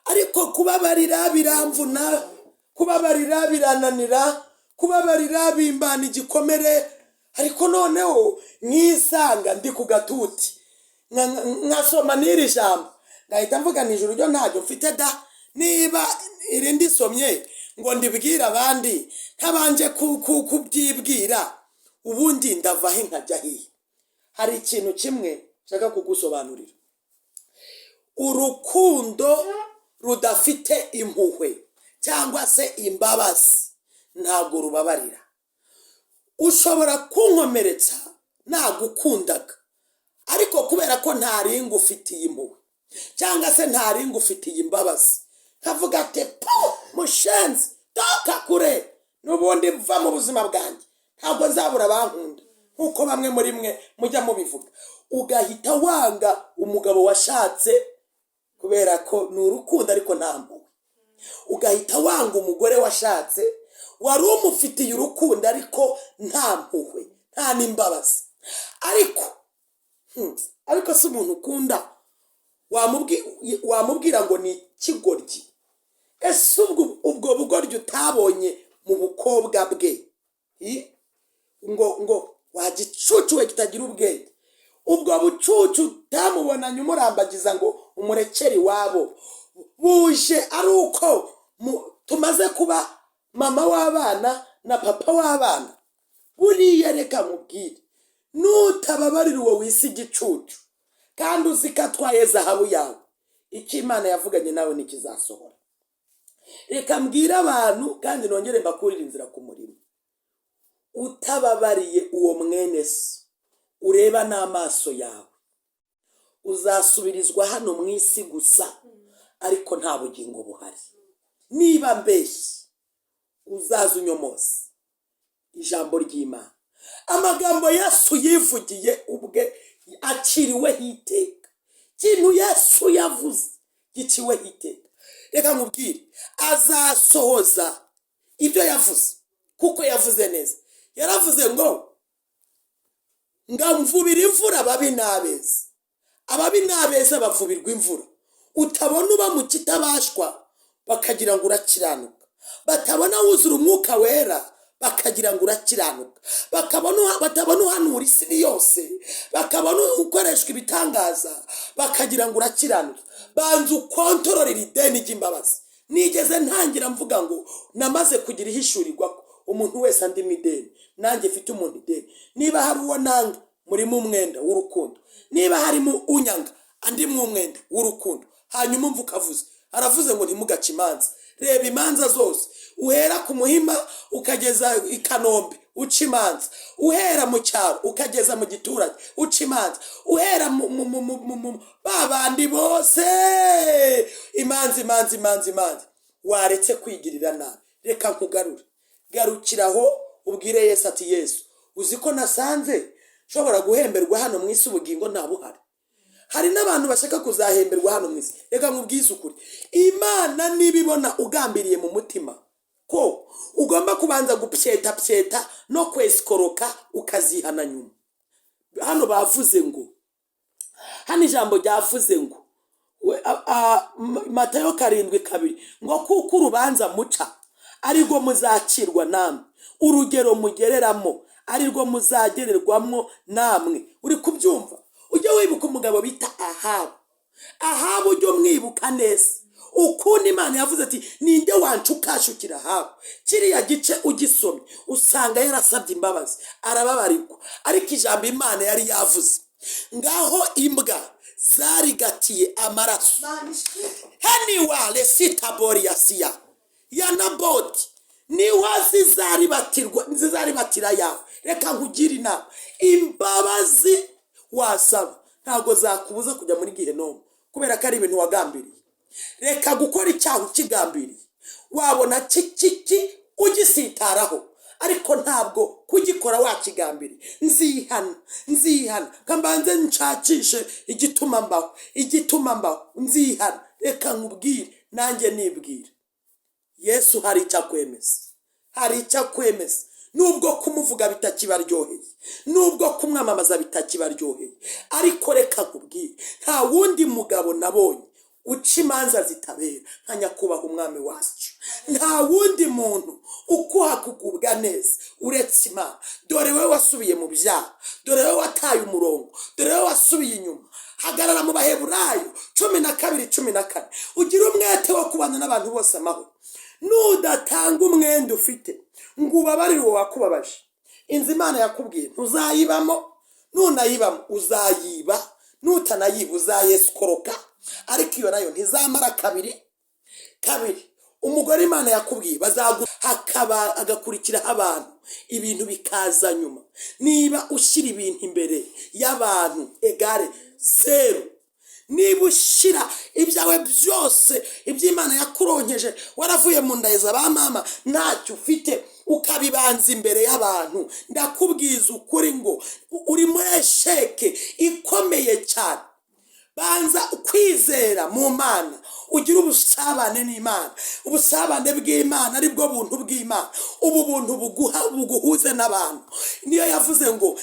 Ariko kubabarira biramvuna, kubabarira birananira, kubabarira bimbana igikomere. Ariko noneho nkisanga ndi ku gatuti, nkasoma n'iri jambo, ngahita mvuga nijoro ryo ntabyo mfite da, niba irindi somye ngo ndibwira abandi ntabanje kubyibwira, ubundi ndava he nkajya hiye. Hari ikintu kimwe nshaka kugusobanurira. Urukundo rudafite impuhwe cyangwa se imbabazi ntabwo rubabarira. Ushobora kunkomeretsa nagukundaga, ariko kubera ko ntari ngufitiye impuhwe cyangwa se ntari ngufitiye imbabazi, nkavuga ati mushenzi toka kure, n'ubundi mva mu buzima bwanjye, ntabwo nzabura bankunda, nkuko bamwe muri mwe mujya mubivuga. Ugahita wanga umugabo washatse kubera ko ni urukundo ariko nta mpuhwe. Ugahita wanga umugore washatse wari umufitiye urukundo ariko nta mpuhwe, nta n'imbabazi. Ariko si umuntu ukunda wamubwira ngo ni ikigoryi. Ese ubwo bugoryi utabonye mu bukobwa bwe, ngo wagicucu we kitagira ubwenge, ubwo bucucu utamubonanye umurambagiza ngo umurekere iwabo, buje ari uko tumaze kuba mama w'abana na papa w'abana. Buriya reka mubwire, nutababarira uwo wisi igicucu kandi uzi ko atwaye zahabu yawe, icyo Imana yavuganye nawe ntikizasohora. Reka mbwira abantu kandi nongere mbakurira inzira ku murimo. Utababariye uwo mwene se ureba n'amaso yawe, uzasubirizwa hano mu isi gusa, ariko nta bugingo buhari. Niba mbeshye uzaza unyomoze ijambo ry'Imana. Amagambo Yesu yivugiye ubwe aciriweho iteka. Ikintu Yesu yavuze giciweho iteka. Reka nkubwire, azasohoza ibyo yavuze, kuko yavuze neza. Yaravuze ngo ngamvubira imvura ababi n'abeza, ababi n'abeza bavubirwa imvura. Utabona uba mu kitabashwa bakagira ngo urakiranuka, batabona wuzura umwuka wera bakagira ngo urakiranuka, batabona uhanura isi yose, bakabona ukoreshwa ibitangaza, bakagira ngo urakiranuka. Banza ukontororera ideni ry'imbabazi. Nigeze ntangira mvuga ngo namaze kugira ihishurirwa ko umuntu wese andi mideni, nanjye mfite umuntu ideni. Niba hari uwo nanga, muri mu mwenda w'urukundo. Niba harimo unyanga, andi mu mwenda w'urukundo. Hanyuma mvuka avuze, aravuze ngo ntimugace imanza. Reba imanza zose, uhera ku Muhima ukageza i Kanombe uca imanza, uhera mu cyaro ukageza mu giturage uca imanza, uhera babandi bose imanza. Waretse kwigirira nabi, reka nkugarure. Garukiraho ubwire Yesu ati Yesu, uzi ko nasanze nshobora guhemberwa hano mu isi ubugingo nta buhari. Hari n'abantu bashaka kuzahemberwa hano mu isi. Reka nkubwize ukuri, Imana nibibona ugambiriye mu mutima ko ugomba kubanza gupyeta no kwesikoroka ukazihana nyuma. Hano bavuze ngo, hano ijambo ryavuze ngo Matayo 7:2 ngo kuko urubanza muca arirwo muzacirwa namwe, urugero mugereramo arirwo muzagererwamo namwe. Uri kubyumva? Ujye wibuka umugabo bita Ahabu ujye mwibuka neza ukuntu Imana yavuze ati ninde wancukashukira Ahabu. Kiriya gice ugisomye usanga yarasabye imbabazi, arababarirwa. Ariko ijambo Imana yari yavuze, ngaho imbwa zarigatiye amaraso haniwa lesitabori yasiya ya Naboti niho zizaribatira yawe. Reka nkugire inama, imbabazi wasaba ntago zakubuza kujya muri Gihenomu, kubera ko ari ibintu wagambiriye. Reka gukora icyaha ukigambiriye, wabona kiki ugisitaraho, ariko ntabwo kugikora wakigambiriye. Nzihana kambanze nshakishe igituma mbaho, nzihana. Reka nkubwire, nanjye nibwire, Yesu hari icyo akwemeza. Nubwo kumuvuga bitakibaryoheye, nubwo kumwamamaza bitakibaryoheye, ariko reka nkubwire, nta wundi mugabo nabonye uca imanza zitabera nka nyakubahwa umwami wacu. Nta wundi muntu ukuha kugubwa neza uretse Imana. Dore we wasubiye mu byaha, dore we wataye umurongo, dore we wasubiye inyuma. Hagarara mu Baheburayo 12:14, ugira umwete wo kubana n'abantu bose amahoro. Nudatanga umwenda ufite ngo ubabarire uwo wakubabaje, inzu Imana yakubwiye ntuzayibamo. Nunayibamo uzayiba, nutanayiba uzayesikoroka. Ariko iyo nayo ntizamara kabiri. Umugore Imana yakubwiye hakaba agakurikiraho abantu, ibintu bikaza nyuma. Niba ushyira ibintu imbere y'abantu egare 0, niba ushyira ibyawe byose iby'Imana yakuronkeje, waravuye mu ndaza ba mama ntacyo ufite, ukabibanza imbere y'abantu, ndakubwiza ukuri ngo uri muri esheke ikomeye cyane. Banza kwizera mu Mana, ugira ubusabane n'Imana. Ubusabane bw'Imana aribwo buntu bw'Imana. Ubu buntu buguhuze n'abantu. Niyo yavuze ngo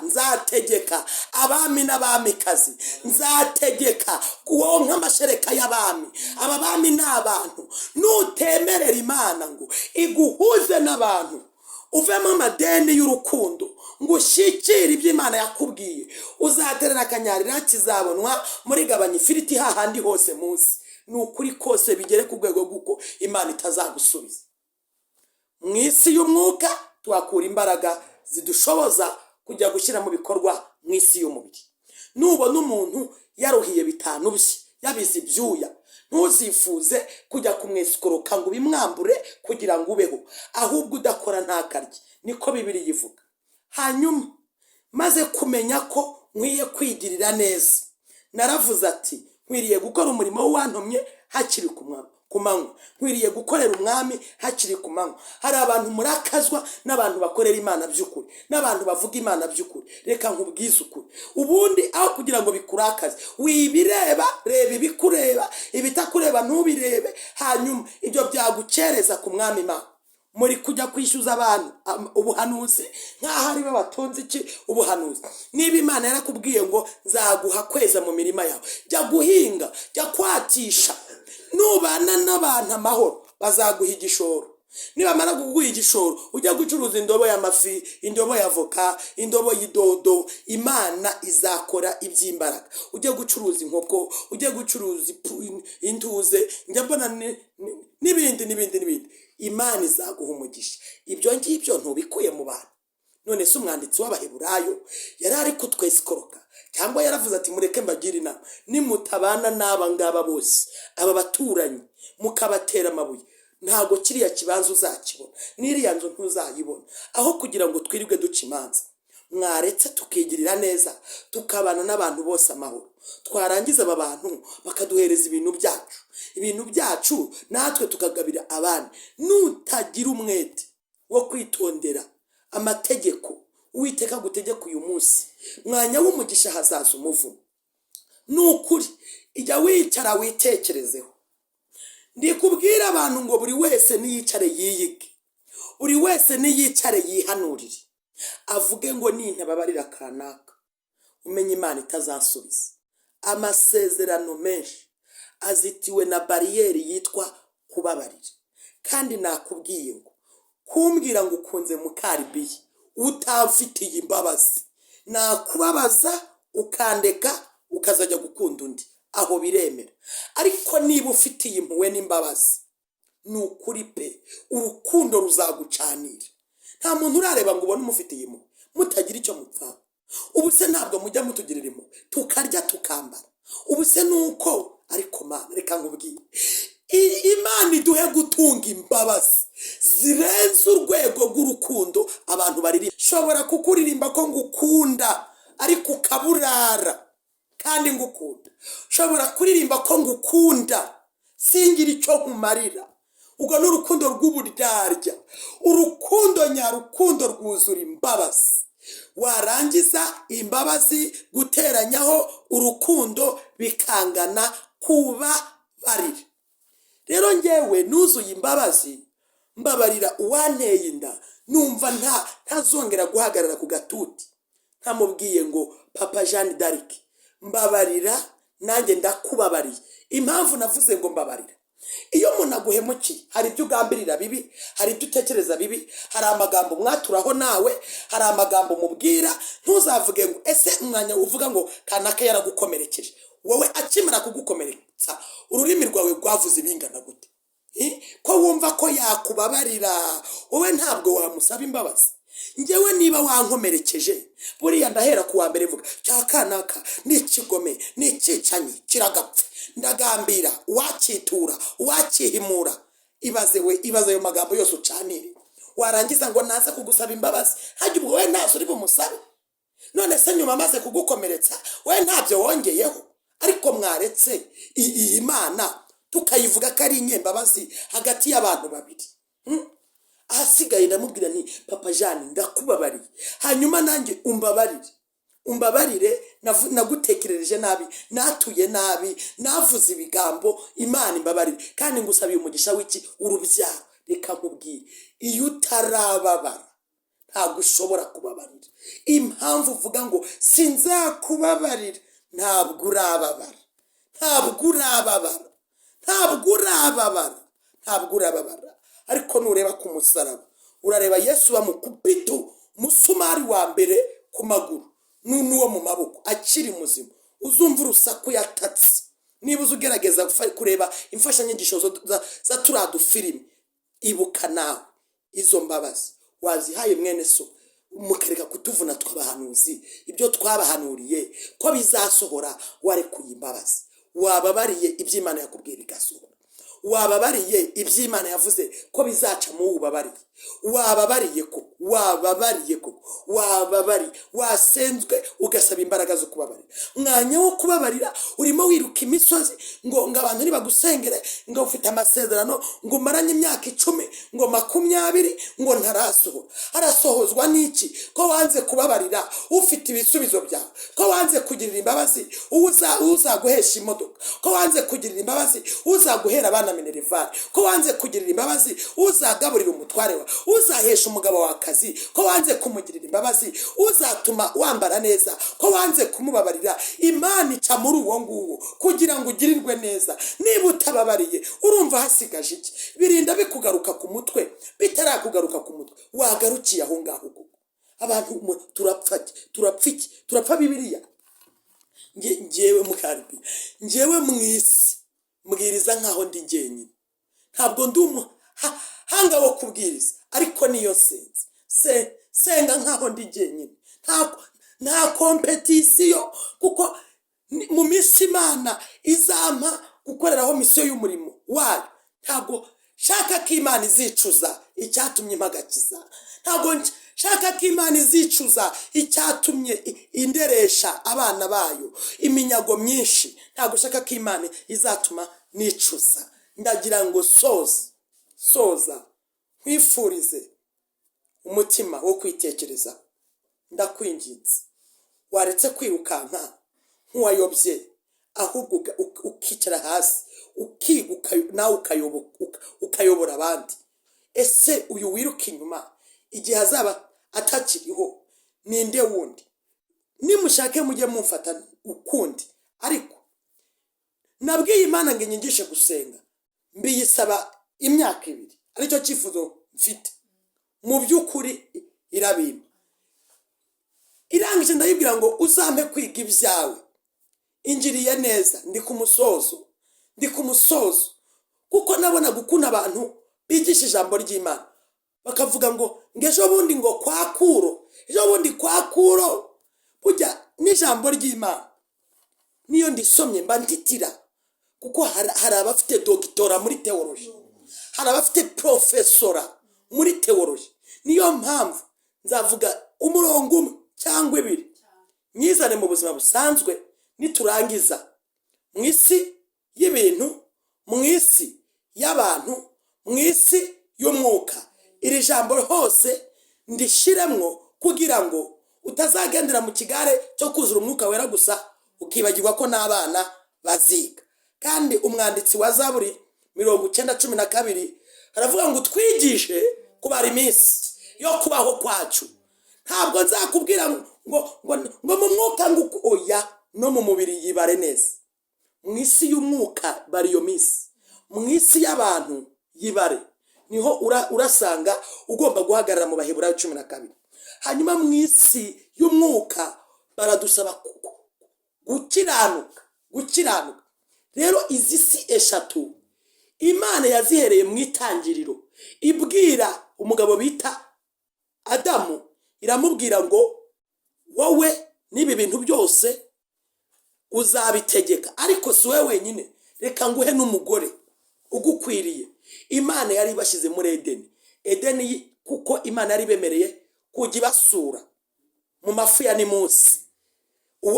nzategeka abami n'abamikazi, nzategeka kuwonka amashereka y'abami. Aba bami n'abantu. Nutemerera Imana ngo iguhuze n'abantu, uvemo amadeni y'urukundo, ngo ushyikire ibyo Imana yakubwiye, uzaterera akanyarira kizabonwa muri gabanya ifiriti hahandi hose munsi. Ni ukuri kose bigere ku rwego rw'uko Imana itazagusubiza. Mu isi y'umwuka twakura imbaraga zidushoboza kujya gushyira mu bikorwa mu isi y'umubiri. Nubona umuntu yaruhiye bitanu bye, yabize ibyuya, ntuzifuze kujya kumwesikoroka ngo bimwambure kugira ngo ubeho, ahubwo udakora ntakarye. Niko Bibiliya ivuga. Hanyuma maze kumenya ko nkwiye kwigirira neza, naravuze ati nkwiriye gukora umurimo w'uwantumye hakiri ku manywa, nkwiriye gukorera umwami hakiri ku manywa. Hari abantu murakazwa n'abantu bakorera Imana by'ukuri, n'abantu bavuga Imana by'ukuri. Reka nkubwize ukuri, ubundi aho kugira ngo bikurakaze, wibireba, reba ibikureba, ibitakureba ntubirebe. Hanyuma ibyo byagukereza ku mwami Imana. Muri kujya kwishyuza abantu ubuhanuzi nk'aho ari bo batonze iki ubuhanuzi. Niba Imana yarakubwiye ngo nzaguha kweza mu mirima yawe, jya guhinga, jya kwatisha. Nubana n'abantu amahoro bazaguha igishoro. nibamara kuguha igishoro ujya gucuruza indobo y'amafi, indobo ya voka, indobo y'idodo, Imana izakora iby'imbaraga. Ujya gucuruza inkoko, ujya gucuruza intuze, njya mbona n'ibindi, Imana izaguha umugisha. Ibyo ngibyo ntubikuye mu bantu. None se umwanditsi w'Abaheburayo yari ari kutwesikoroka cyangwa yaravuze ati mureke mbagire inama, nimutabana n'aba ngaba bose, aba baturanyi, mukabatera amabuye, ntago kiriya kibanza uzakibona, n'iriya nzu ntuzayibona. Aho kugira ngo twirirwe duca imanza, mwaretse tukigirira neza, tukabana n'abantu bose amahoro. Twarangiza aba bantu bakaduhereza ibintu byacu natwe tukagabira abandi. Nutagira umwete wo kwitondera amategeko Uwiteka gutegeka uyu munsi, mwanya w'umugisha hazaza umuvumo. Nukuri ijya wicara witekerezeho. Ndikubwira abantu ngo buri wese niyicare yiyige, buri wese niyicare yihanurire, avuge ngo nintababarira kanaka, umenye Imana itazasubiza. Amasezerano menshi azitiwe na bariyeri yitwa kubabarira. Kandi nakubwiye ngo kumbwira ngo ukunze Mukalibiya utamfitiye imbabazi, nakubabaza ukandeka ukazajya gukunda undi, aho biremera. Ariko niba ufitiye impuhwe n'imbabazi, nukuri pe urukundo ruzagucanira. Nta muntu urareba ngo ubone umufitiye impuhwe mutagira icyo mupfa. Ubu se ntabwo mujya mutugirira impuhwe, tukarya tukambara. Ubu se nuko, ariko Mana reka nkubwire, Imana iduhe gutunga imbabazi zirenze urwego rw'urukundo abantu baririmba. Shobora kukuririmba ko ngukunda ariko ukaburara kandi ngukunda. Shobora kuririmba ko ngukunda singira icyo nkumarira. Ubwo n'urukundo rw'uburyarya. Urukundo nyarukundo rwuzura imbabazi. Warangiza imbabazi guteranyaho urukundo bikangana kubabarira. Rero njyewe nuzuye imbabazi, mbabarira uwanteye inda, numva ntazongera guhagarara ku gatuti ntamubwiye ngo Papa Jeanne d'Arc mbabarira, nanjye ndakubabariye. Impamvu navuze ngo mbabarira, iyo umuntu aguhemukiye hari ibyo ugambirira bibi, hari ibyo utekereza bibi, hari amagambo mwaturaho nawe, hari amagambo mubwira. Ntuzavuge ngo ese umwanya uvuga ngo kanaka yaragukomerekeje, wowe akimara kugukomeretsa ururimi rwawe rwavuze bingana gute? Ko wumva ko yakubabarira, wowe ntabwo wamusaba imbabazi. Njyewe niba wankomerekeje, buriya ndahera kuwa mbere vuga cya kanaka ni ikigome, ni icyicanyi, kiragapfa, ndagambira uwakitura, uwakihimura. Ibaze ayo magambo yose ucanire, warangiza ngo naza kugusaba imbabazi, hajya ubwo we ntazo uri bumusabe. None se nyuma amaze kugukomeretsa we ntabyo wongeyeho. Ariko mwaretse iyi Mana tukayivuga ko ari inyembabazi hagati y'abantu babiri. Ahasigaye ndamubwira nti Papa Jeanne ndakubabariye, hanyuma nanjye umbabarire, nagutekerereje nabi, natuye nabi, navuze ibigambo, Imana imbabarire. Kandi ngusabiye umugisha w'iki urubyaro. Reka nkubwire, iyo utarababara ntabwo ushobora kubabarira. Impamvu uvuga ngo sinzakubabarira, ntabwo urababara. Ariko nureba ku musaraba, urareba Yesu bamukubita umusumari wa mbere ku maguru n'uwo mu maboko akiri muzima, uzumva urusaku yatatse. Niba ugerageza kureba imfashanyigisho za turadu filime, ibuka nawe izo mbabazi wazihaye mwene so, mukareka kutuvuna tw'abahanuzi. Ibyo twabahanuriye ko bizasohora, warekuye imbabazi. Wababariye iby'Imana yakubwiye bigasohora. Wababariye iby'Imana yavuze ko bizaca mu ubabariye. Wababariye ko wasenzwe ugasaba imbaraga zo kubabarira. Mwanya wo kubabarira urimo wiruka imisozi ngo abantu nibagusengere, ngo ufite amasezerano, ngo maranye imyaka 10, ngo 20, ngo ntarasohora. Arasohozwa n'iki? Ko wanze kubabarira ufite ibisubizo byawe, ko wanze kugirira imbabazi uzaguhesha imodoka, ko wanze kugirira imbabazi uzaguhera abana minerivare, ko wanze kugirira imbabazi uzagaburira umutware wa, uzahesha umugabo wa kazi, ko wanze kumugirira imbabazi uzatuma wambara neza, ko wanze kumubabarira kubabarira Imana ica muri uwo nguwo kugira ngo ugirirwe neza. Niba utababariye urumva hasigaje iki? Birinda bikugaruka ku mutwe, bitarakugaruka ku mutwe wagarukiye aho ngaho. Abantu turapfa Bibiliya. Ngewe Mukalibiya, ngewe mwisi mbwiriza nkaho ndi jyenyine, ntabwo ndi umuhanga wo kubwiriza, ariko niyo senga nkaho ndi jyenyine. Nta kompetisiyo, kuko mu minsi Imana izampa gukoreraho misiyo y'umurimo wayo. Ntabwo shaka ko Imana izicuza icyatumye impagakiza, ntabwo shaka ko Imana izicuza icyatumye inderesha abana bayo iminyago myinshi. Ntabwo shaka ko Imana izatuma nicuza. Ndagira ngo soza nkwifurize umutima wo kwitekereza. Ndakwinginze waretse kwirukanka nk'uwayobye, ahubwo ukicara hasi ukiga nawe ukayobora abandi. Ese uyu wiruka inyuma igihe azaba atakiriho ninde wundi? Nimushake mujye mumfata ukundi, ariko nabwiye Imana ngo inyigishe gusenga, mbiyisaba imyaka 2, aricyo cyifuzo mfite. Mu by'ukuri irabimpa. Irangije ndayibwira ngo uzampe kwiga ibyawe. Ingiriye neza, ndi ku musozo, kuko nabona gukuna abantu bigisha ijambo ry'Imana bakavuga ngo ejo bundi ngo kwa Kuro, burya n'ijambo ry'Imana niyo ndisomye mba ntitira, kuko hari abafite dogitora muri teoloji, hari abafite profesora muri teoloji. Niyo mpamvu nzavuga umurongo umwe cyangwa 2 nyizane mu buzima busanzwe, niturangiza mu isi y'ibintu, mu isi y'abantu, mu isi y'umwuka. Iri jambo hose ndishiremwo kugira ngo utazagendera mu kigare cyo kuzura umwuka wera gusa ukibagirwa ko n'abana baziga. Kandi umwanditsi wa Zaburi 90:12 aravuga ngo twigishe kubara iminsi yo kubaho kwacu. Ntabwo nzakubwira ngo mu mwuka ngo oya, no mu mubiri yibare neza. Mu isi y'umwuka bari iyo minsi, mu isi y'abantu yibare. Niho urasanga ugomba guhagarara mu Baheburayo 12. Hanyuma mu isi y'umwuka baradusaba gukiranuka. Rero izi si eshatu Imana yazihereye mu itangiriro, ibwira umugabo bita Adamu, iramubwira ngo wowe n'ibi bintu byose uzabitegeka, ariko si wowe wenyine, reka nguhe n'umugore ugukwiriye. Imana yari bashyize muri Edeni, kuko Imana yari bemereye kujya ibasura mu mafu ya nimunsi.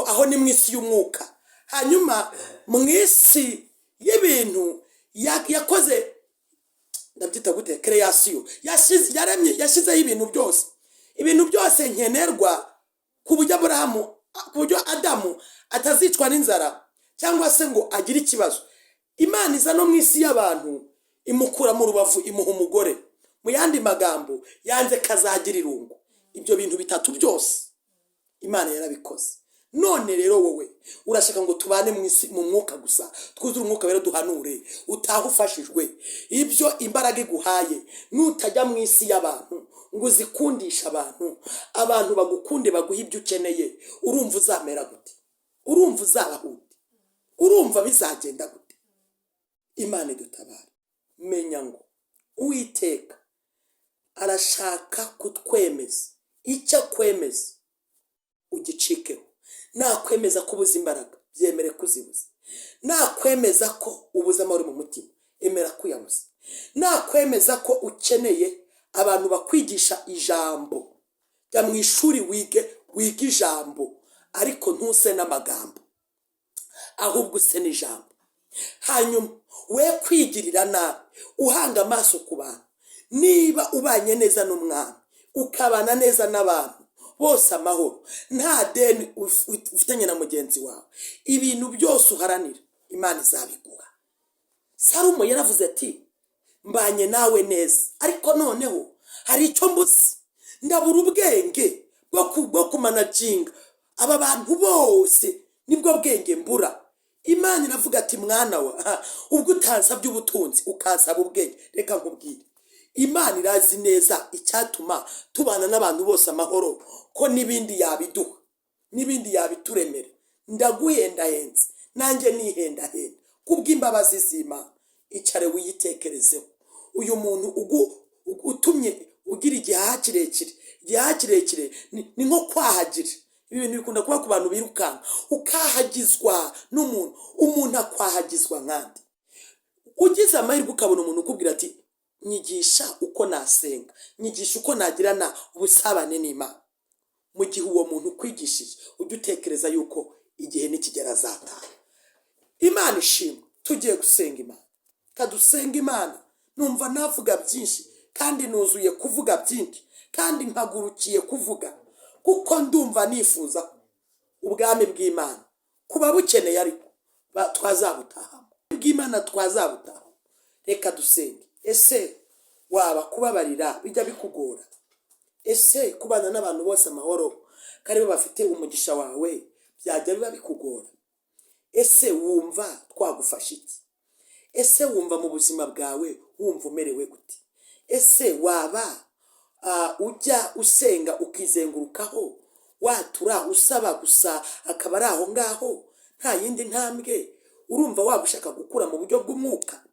Aho ni mu isi y'umwuka. Hanyuma mu isi y'ibintu yakoze, ndabyita gute, creation, yashyizeho ibintu byose nkenerwa, ku buryo Adamu atazicwa n'inzara cyangwa se ngo agire ikibazo. Imana iza no mu isi y'abantu imukura mu rubavu imuha umugore. Mu yandi magambo, yanze kazagira irungu. Ibyo bintu bitatu byose Imana yarabikoze. None rero wowe urashaka ngo tubane mu mwuka gusa, twuzure umwuka wera duhanure, utaha ufashijwe. Ibyo imbaraga iguhaye nutajya mu isi y'abantu ngo uzikundisha abantu bagukunde baguha ibyo ukeneye, urumva uzamera gute? Urumva uzabaho gute? Urumva bizagenda gute? Imana idutabare. Menya ngo Uwiteka arashaka kutwemeza. Icyo kwemeza ugicikeho. Nakwemeza ko ubuza imbaraga, byemere kuzibuza. Nakwemeza ko ubuza amahoro mu mutima, emera kuyabuza. Nakwemeza ko ukeneye abantu bakwigisha ijambo, jya mu ishuri wige ijambo, ariko ntuse n'amagambo, ahubwo use n'ijambo. Hanyuma we kwigirira nabi, uhanga amaso ku bantu. Niba ubanye neza n'umwami, ukabana neza n'abantu bose amahoro, nta deni ufitanye na mugenzi wawe, ibintu byose uharanira Imana izabiguha. Salomo yaravuze ati mbanye nawe neza, ariko noneho hari icyo mbuze, ndabura ubwenge bwo kumanaginga aba bantu bose nibwo bwenge mbura. Imana iravuga ati mwana wa ubwo utansabye ubutunzi ukansaba ubwenge, reka nkubwire Imana irazi neza icyatuma tubana n'abantu bose amahoro, ko n'ibindi yabiduha, n'ibindi yabituremera. Ndaguhendahenze nanjye nihendahenda kubw'imbabazi z'Imana. Icare wiyitekerezeho. Uyu muntu utumye ugira igihaha kirekire ni nko kwahagira. Ibi bintu bikunda kuba ku bantu birukanka, ukahagizwa n'umuntu, umuntu akwahagizwa nkandi. Ugize amahirwe ukabona umuntu ukubwira ati nyigisha uko nasenga, nyigisha uko nagirana ubusabane n'Imana. Mu gihe uwo muntu ukwigishije ujye utekereza yuko igihe nikigera azataha. Imana ishimwe. Tugiye gusenga Imana. Kadusenga Imana. Numva navuga byinshi kandi nuzuye kuvuga byinshi kandi mpagurukiye kuvuga, kuko ndumva nifuza ubwami bw'Imana kuba bukeneye, ariko twazabutahamo bw'Imana twazabutahamo. Reka dusenge. Ese waba kubabarira bijya bikugora? Ese kubana n'abantu bose amahoro kari bafite umugisha wawe byajya biba bikugora? Ese wumva twagufasha iki? Ese wumva mu buzima bwawe wumva umerewe gute? Ese waba ujya usenga ukizengurukaho, watura usaba gusa akaba ari aho ngaho nta yindi ntambwe? Urumva waba ushaka gukura mu buryo bw'umwuka?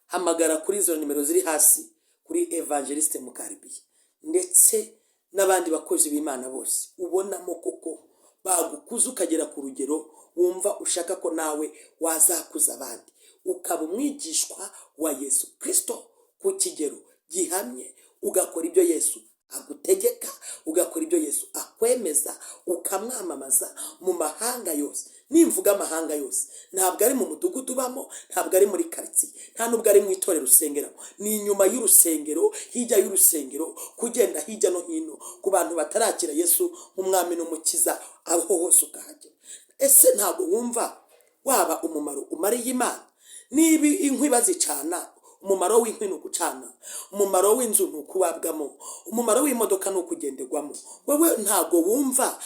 Hamagara kuri izo nimero ziri hasi kuri Evangeliste Mukalibiya, ndetse n'abandi bakozi b'Imana bose ubonamo koko bagukuza ukagera ku rugero wumva ushaka ko nawe wazakuza abandi, ukaba umwigishwa wa Yesu Kristo ku kigero gihamye, ugakora ibyo Yesu agutegeka, ugakora ibyo Yesu akwemeza, ukamwamamaza mu mahanga yose. Nimvuga amahanga yose, ntabwo ari mu mudugudu ubamo, ntabwo ari muri karitsiye, nta nubwo ari mu itorero usengeramo, ni inyuma y'urusengero, hirya y'urusengero, kugenda hirya no hino ku bantu batarakira Yesu nk'umwami n'umukiza, aho hose ukahagera. Ese ntabwo wumva waba umumaro umariye Imana? Niba inkwi bazicana, umumaro w'inkwi ni ugucana, umumaro w'inzu ni ukubabwamo, umumaro w'imodoka ni ukugenderwamo, wowe ntabwo wumva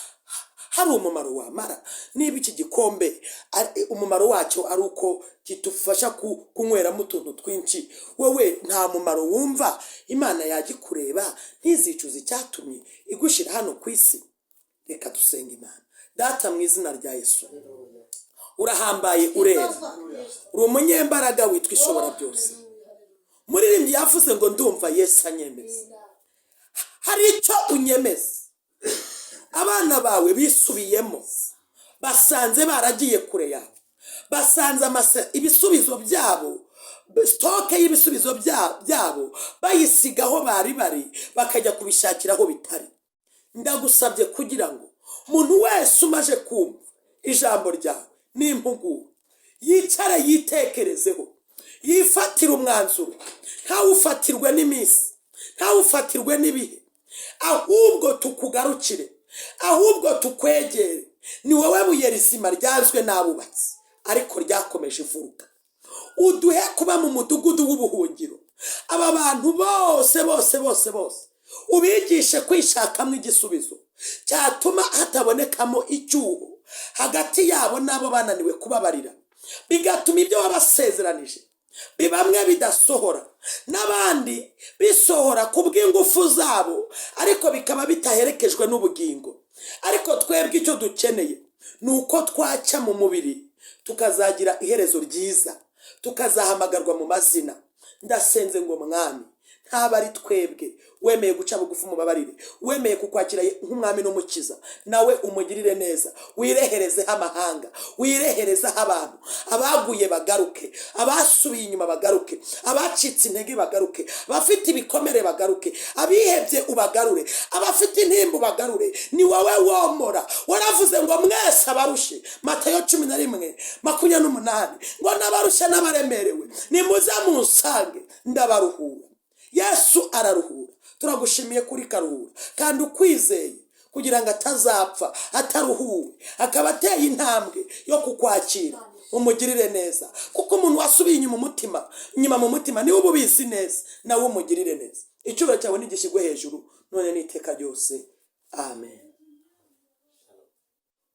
hari umumaro wamara? Niba iki gikombe umumaro wacyo ari uko kitufasha kunyweramo utuntu twinshi, wowe nta mumaro wumva? Imana yagikureba ntizicuze icyatumye igushyira hano ku isi. Reka dusenga Imana. Data, mu izina rya Yesu, urahambaye, ureba, uri umunyembaraga, witwa ishobora byose. Muririmbyi yavuze ngo ndumva Yesu anyemeza. Hari icyo unyemeza. Abana bawe bisubiyemo, basanze baragiye kure yawe, basanze ibisubizo byabo, stoke y'ibisubizo byabo bayisigaho bari bakajya kubishakira aho bitari. Ndagusabye kugira ngo umuntu wese umaje kumva ijambo ryawe n'impuguro yicare yitekerezeho, yifatire umwanzuro, ntawufatirwe n'iminsi, ntawufatirwe n'ibihe, ahubwo tukugarukire, ahubwo tukwegere. Ni wowe buye rizima ryanzwe n'abubatsi ariko ryakomeje ivuka. Uduhe kuba mu mudugudu w'ubuhungiro aba bantu bose ubigishe kwishakamo igisubizo cyatuma hatabonekamo icyuho hagati yabo n'abo bananiwe kubabarira, bigatuma ibyo wabasezeranije bamwe bidasohora, n'abandi bisohora kubw'ingufu zabo, ariko bikaba bitaherekejwe n'ubugingo. Ariko twebwe icyo dukeneye ni uko twaca mu mubiri tukazagira iherezo ryiza, tukazahamagarwa mu mazina. Ndasenze ngo mwami, ntaba ari twebwe wemeye guca bugufi umubabarire, wemeye kukwakira nk'umwami n'umukiza, nawe umugirire neza, wireherezeho amahanga, wireherezeho abantu, abaguye bagaruke, abasubiye inyuma bagaruke, abacitse intege bagaruke, abafite ibikomere bagaruke, abihebye ubagarure, abafite intimba ubagarure. Ni wowe womora. Waravuze ngo mwese abarushe, Matayo 11:28, ngo n'abarushe n'abaremerewe nimuze munsange ndabaruhura. Yesu araruhura. Turagushimiye kuri karuhura kandi ukwizeye kugira ngo atazapfa ataruhuwe, akaba ateye intambwe yo kukwakira. Umugirire neza, kuko umuntu wasubiye inyuma mu mutima niwe ubizi neza, nawe umugirire neza. Icyubahiro cyawe nigishyirwe hejuru none n'iteka ryose. Amen.